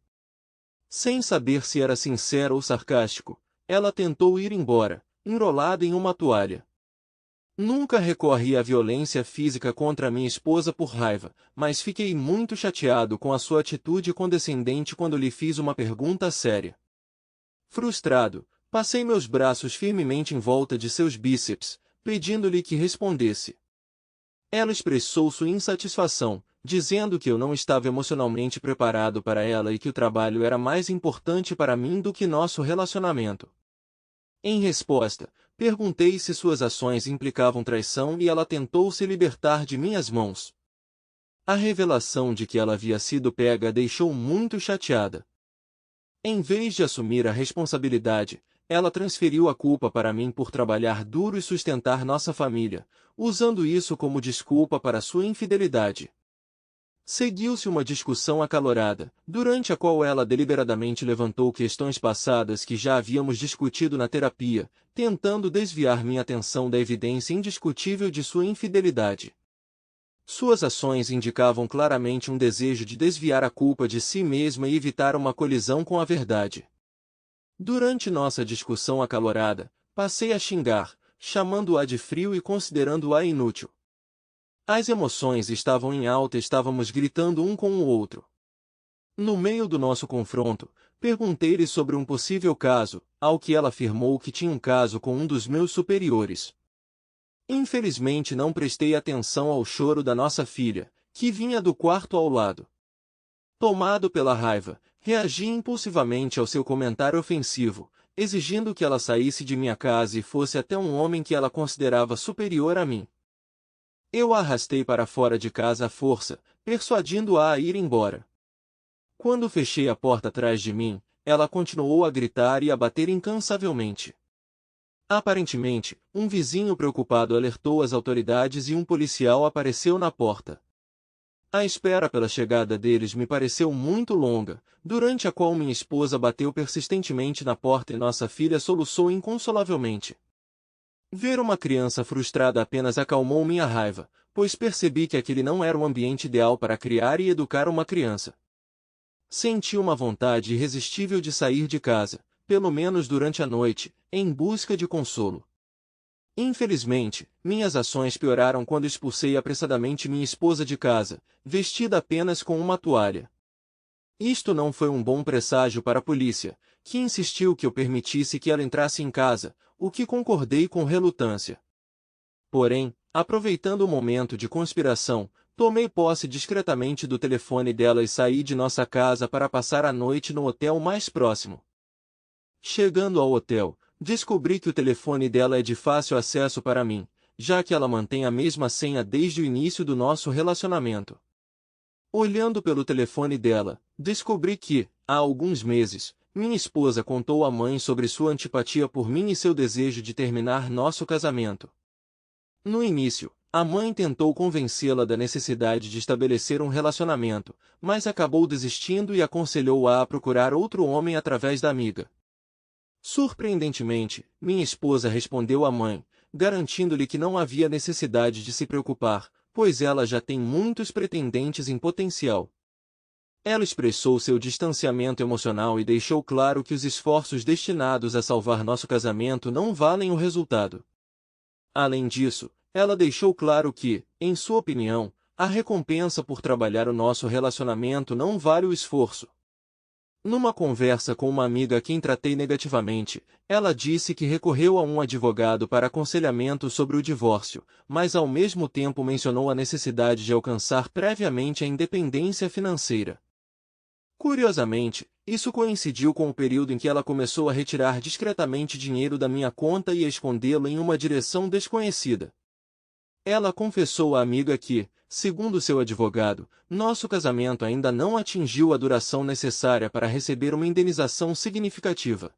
Sem saber se era sincero ou sarcástico, ela tentou ir embora, enrolada em uma toalha. Nunca recorri à violência física contra minha esposa por raiva, mas fiquei muito chateado com a sua atitude condescendente quando lhe fiz uma pergunta séria. Frustrado, passei meus braços firmemente em volta de seus bíceps, pedindo-lhe que respondesse. Ela expressou sua insatisfação, dizendo que eu não estava emocionalmente preparado para ela e que o trabalho era mais importante para mim do que nosso relacionamento. Em resposta, perguntei se suas ações implicavam traição e ela tentou se libertar de minhas mãos. A revelação de que ela havia sido pega a deixou muito chateada. Em vez de assumir a responsabilidade, ela transferiu a culpa para mim por trabalhar duro e sustentar nossa família, usando isso como desculpa para sua infidelidade. Seguiu-se uma discussão acalorada, durante a qual ela deliberadamente levantou questões passadas que já havíamos discutido na terapia, tentando desviar minha atenção da evidência indiscutível de sua infidelidade. Suas ações indicavam claramente um desejo de desviar a culpa de si mesma e evitar uma colisão com a verdade. Durante nossa discussão acalorada, passei a xingar, chamando-a de frio e considerando-a inútil. As emoções estavam em alta e estávamos gritando um com o outro. No meio do nosso confronto, perguntei-lhe sobre um possível caso, ao que ela afirmou que tinha um caso com um dos meus superiores. Infelizmente não prestei atenção ao choro da nossa filha, que vinha do quarto ao lado. Tomado pela raiva, reagi impulsivamente ao seu comentário ofensivo, exigindo que ela saísse de minha casa e fosse até um homem que ela considerava superior a mim. Eu a arrastei para fora de casa à força, persuadindo-a a ir embora. Quando fechei a porta atrás de mim, ela continuou a gritar e a bater incansavelmente. Aparentemente, um vizinho preocupado alertou as autoridades e um policial apareceu na porta. A espera pela chegada deles me pareceu muito longa, durante a qual minha esposa bateu persistentemente na porta e nossa filha soluçou inconsolavelmente. Ver uma criança frustrada apenas acalmou minha raiva, pois percebi que aquele não era o ambiente ideal para criar e educar uma criança. Senti uma vontade irresistível de sair de casa, pelo menos durante a noite, em busca de consolo. Infelizmente, minhas ações pioraram quando expulsei apressadamente minha esposa de casa, vestida apenas com uma toalha. Isto não foi um bom presságio para a polícia, que insistiu que eu permitisse que ela entrasse em casa, o que concordei com relutância. Porém, aproveitando o momento de conspiração, tomei posse discretamente do telefone dela e saí de nossa casa para passar a noite no hotel mais próximo. Chegando ao hotel, descobri que o telefone dela é de fácil acesso para mim, já que ela mantém a mesma senha desde o início do nosso relacionamento. Olhando pelo telefone dela, descobri que, há alguns meses, minha esposa contou à mãe sobre sua antipatia por mim e seu desejo de terminar nosso casamento. No início, a mãe tentou convencê-la da necessidade de estabelecer um relacionamento, mas acabou desistindo e aconselhou-a a procurar outro homem através da amiga. Surpreendentemente, minha esposa respondeu à mãe, garantindo-lhe que não havia necessidade de se preocupar, pois ela já tem muitos pretendentes em potencial. Ela expressou seu distanciamento emocional e deixou claro que os esforços destinados a salvar nosso casamento não valem o resultado. Além disso, ela deixou claro que, em sua opinião, a recompensa por trabalhar o nosso relacionamento não vale o esforço. Numa conversa com uma amiga a quem tratei negativamente, ela disse que recorreu a um advogado para aconselhamento sobre o divórcio, mas ao mesmo tempo mencionou a necessidade de alcançar previamente a independência financeira. Curiosamente, isso coincidiu com o período em que ela começou a retirar discretamente dinheiro da minha conta e a escondê-lo em uma direção desconhecida. Ela confessou à amiga que, segundo seu advogado, nosso casamento ainda não atingiu a duração necessária para receber uma indenização significativa.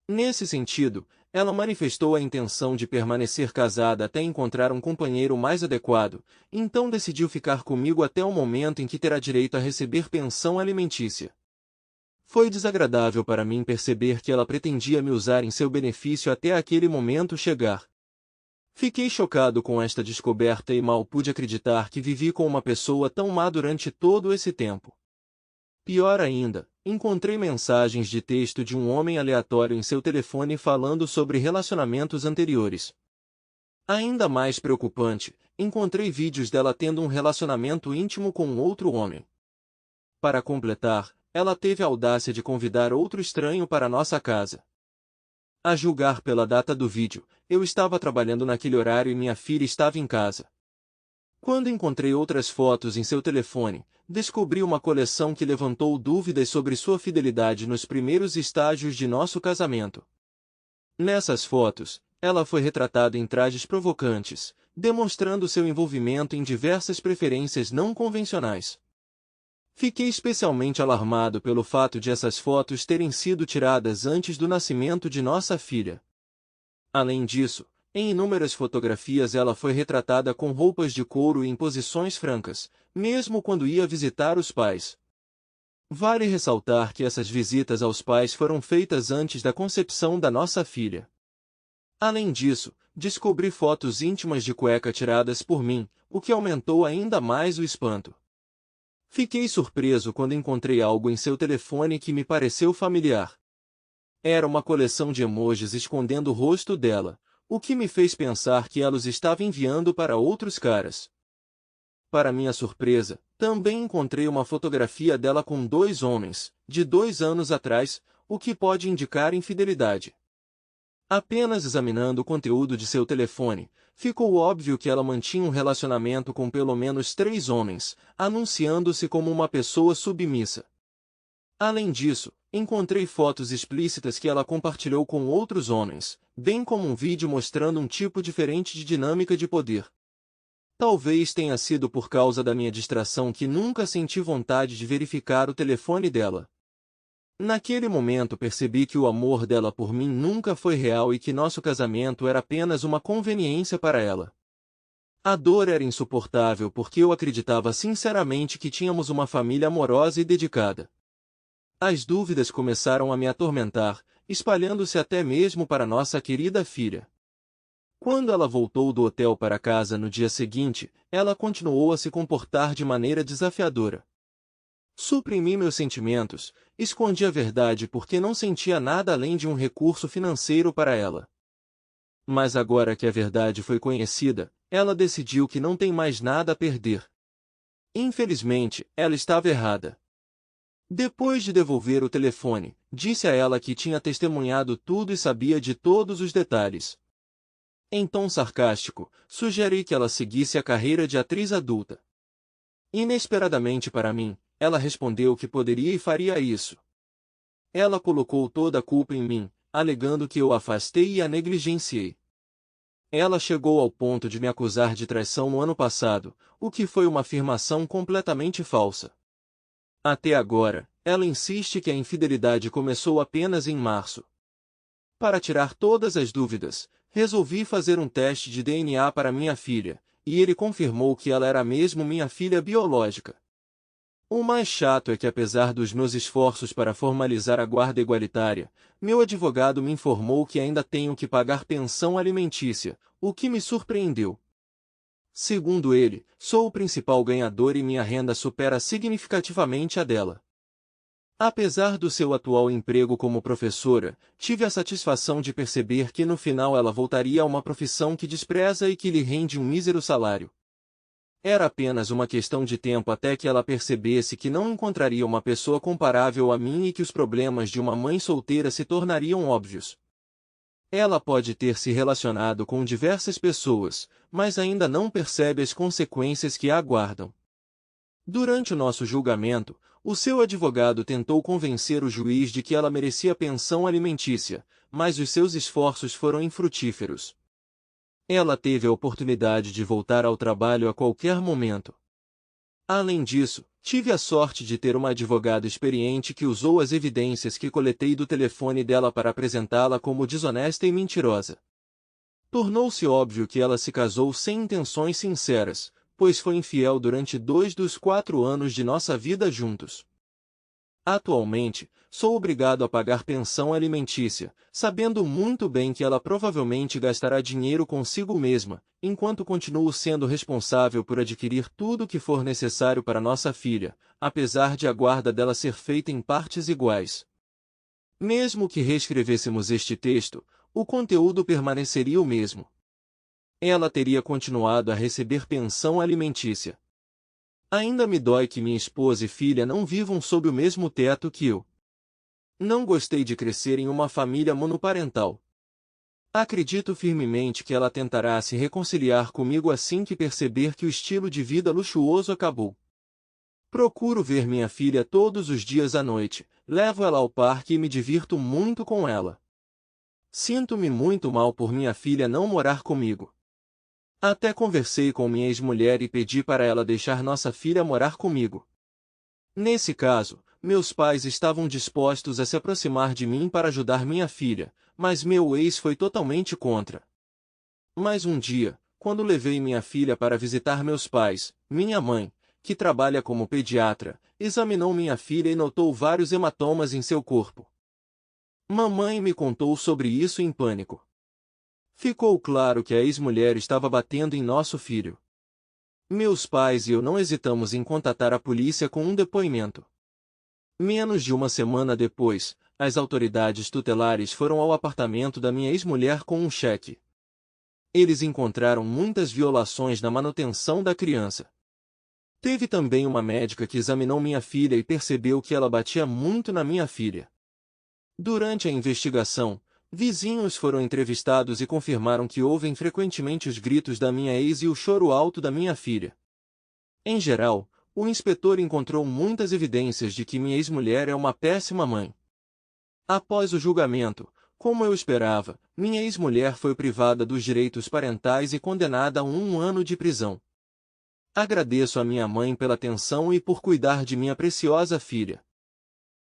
Nesse sentido, ela manifestou a intenção de permanecer casada até encontrar um companheiro mais adequado, então decidiu ficar comigo até o momento em que terá direito a receber pensão alimentícia. Foi desagradável para mim perceber que ela pretendia me usar em seu benefício até aquele momento chegar. Fiquei chocado com esta descoberta e mal pude acreditar que vivi com uma pessoa tão má durante todo esse tempo. Pior ainda, encontrei mensagens de texto de um homem aleatório em seu telefone falando sobre relacionamentos anteriores. Ainda mais preocupante, encontrei vídeos dela tendo um relacionamento íntimo com outro homem. Para completar, ela teve a audácia de convidar outro estranho para nossa casa. A julgar pela data do vídeo, eu estava trabalhando naquele horário e minha filha estava em casa. Quando encontrei outras fotos em seu telefone, descobri uma coleção que levantou dúvidas sobre sua fidelidade nos primeiros estágios de nosso casamento. Nessas fotos, ela foi retratada em trajes provocantes, demonstrando seu envolvimento em diversas preferências não convencionais. Fiquei especialmente alarmado pelo fato de essas fotos terem sido tiradas antes do nascimento de nossa filha. Além disso, em inúmeras fotografias ela foi retratada com roupas de couro e em posições francas, mesmo quando ia visitar os pais. Vale ressaltar que essas visitas aos pais foram feitas antes da concepção da nossa filha. Além disso, descobri fotos íntimas de cueca tiradas por mim, o que aumentou ainda mais o espanto. Fiquei surpreso quando encontrei algo em seu telefone que me pareceu familiar. Era uma coleção de emojis escondendo o rosto dela, o que me fez pensar que ela os estava enviando para outros caras. Para minha surpresa, também encontrei uma fotografia dela com dois homens, de 2 anos atrás, o que pode indicar infidelidade. Apenas examinando o conteúdo de seu telefone, ficou óbvio que ela mantinha um relacionamento com pelo menos 3 homens, anunciando-se como uma pessoa submissa. Além disso, encontrei fotos explícitas que ela compartilhou com outros homens, bem como um vídeo mostrando um tipo diferente de dinâmica de poder. Talvez tenha sido por causa da minha distração que nunca senti vontade de verificar o telefone dela. Naquele momento percebi que o amor dela por mim nunca foi real e que nosso casamento era apenas uma conveniência para ela. A dor era insuportável porque eu acreditava sinceramente que tínhamos uma família amorosa e dedicada. As dúvidas começaram a me atormentar, espalhando-se até mesmo para nossa querida filha. Quando ela voltou do hotel para casa no dia seguinte, ela continuou a se comportar de maneira desafiadora. Suprimi meus sentimentos, escondi a verdade porque não sentia nada além de um recurso financeiro para ela. Mas agora que a verdade foi conhecida, ela decidiu que não tem mais nada a perder. Infelizmente, ela estava errada. Depois de devolver o telefone, disse a ela que tinha testemunhado tudo e sabia de todos os detalhes. Em tom sarcástico, sugeri que ela seguisse a carreira de atriz adulta. Inesperadamente para mim, ela respondeu que poderia e faria isso. Ela colocou toda a culpa em mim, alegando que eu a afastei e a negligenciei. Ela chegou ao ponto de me acusar de traição no ano passado, o que foi uma afirmação completamente falsa. Até agora, ela insiste que a infidelidade começou apenas em março. Para tirar todas as dúvidas, resolvi fazer um teste de DNA para minha filha, e ele confirmou que ela era mesmo minha filha biológica. O mais chato é que apesar dos meus esforços para formalizar a guarda igualitária, meu advogado me informou que ainda tenho que pagar pensão alimentícia, o que me surpreendeu. Segundo ele, sou o principal ganhador e minha renda supera significativamente a dela. Apesar do seu atual emprego como professora, tive a satisfação de perceber que no final ela voltaria a uma profissão que despreza e que lhe rende um mísero salário. Era apenas uma questão de tempo até que ela percebesse que não encontraria uma pessoa comparável a mim e que os problemas de uma mãe solteira se tornariam óbvios. Ela pode ter se relacionado com diversas pessoas, mas ainda não percebe as consequências que a aguardam. Durante o nosso julgamento, o seu advogado tentou convencer o juiz de que ela merecia pensão alimentícia, mas os seus esforços foram infrutíferos. Ela teve a oportunidade de voltar ao trabalho a qualquer momento. Além disso, tive a sorte de ter uma advogada experiente que usou as evidências que coletei do telefone dela para apresentá-la como desonesta e mentirosa. Tornou-se óbvio que ela se casou sem intenções sinceras, pois foi infiel durante 2 dos 4 anos de nossa vida juntos. Atualmente, sou obrigado a pagar pensão alimentícia, sabendo muito bem que ela provavelmente gastará dinheiro consigo mesma, enquanto continuo sendo responsável por adquirir tudo o que for necessário para nossa filha, apesar de a guarda dela ser feita em partes iguais. Mesmo que reescrevêssemos este texto, o conteúdo permaneceria o mesmo. Ela teria continuado a receber pensão alimentícia. Ainda me dói que minha esposa e filha não vivam sob o mesmo teto que eu. Não gostei de crescer em uma família monoparental. Acredito firmemente que ela tentará se reconciliar comigo assim que perceber que o estilo de vida luxuoso acabou. Procuro ver minha filha todos os dias à noite, levo ela ao parque e me divirto muito com ela. Sinto-me muito mal por minha filha não morar comigo. Até conversei com minha ex-mulher e pedi para ela deixar nossa filha morar comigo. Nesse caso, meus pais estavam dispostos a se aproximar de mim para ajudar minha filha, mas meu ex foi totalmente contra. Mas um dia, quando levei minha filha para visitar meus pais, minha mãe, que trabalha como pediatra, examinou minha filha e notou vários hematomas em seu corpo. Mamãe me contou sobre isso em pânico. Ficou claro que a ex-mulher estava batendo em nosso filho. Meus pais e eu não hesitamos em contatar a polícia com um depoimento. Menos de uma semana depois, as autoridades tutelares foram ao apartamento da minha ex-mulher com um cheque. Eles encontraram muitas violações na manutenção da criança. Teve também uma médica que examinou minha filha e percebeu que ela batia muito na minha filha. Durante a investigação, vizinhos foram entrevistados e confirmaram que ouvem frequentemente os gritos da minha ex e o choro alto da minha filha. Em geral, o inspetor encontrou muitas evidências de que minha ex-mulher é uma péssima mãe. Após o julgamento, como eu esperava, minha ex-mulher foi privada dos direitos parentais e condenada a 1 ano de prisão. Agradeço a minha mãe pela atenção e por cuidar de minha preciosa filha.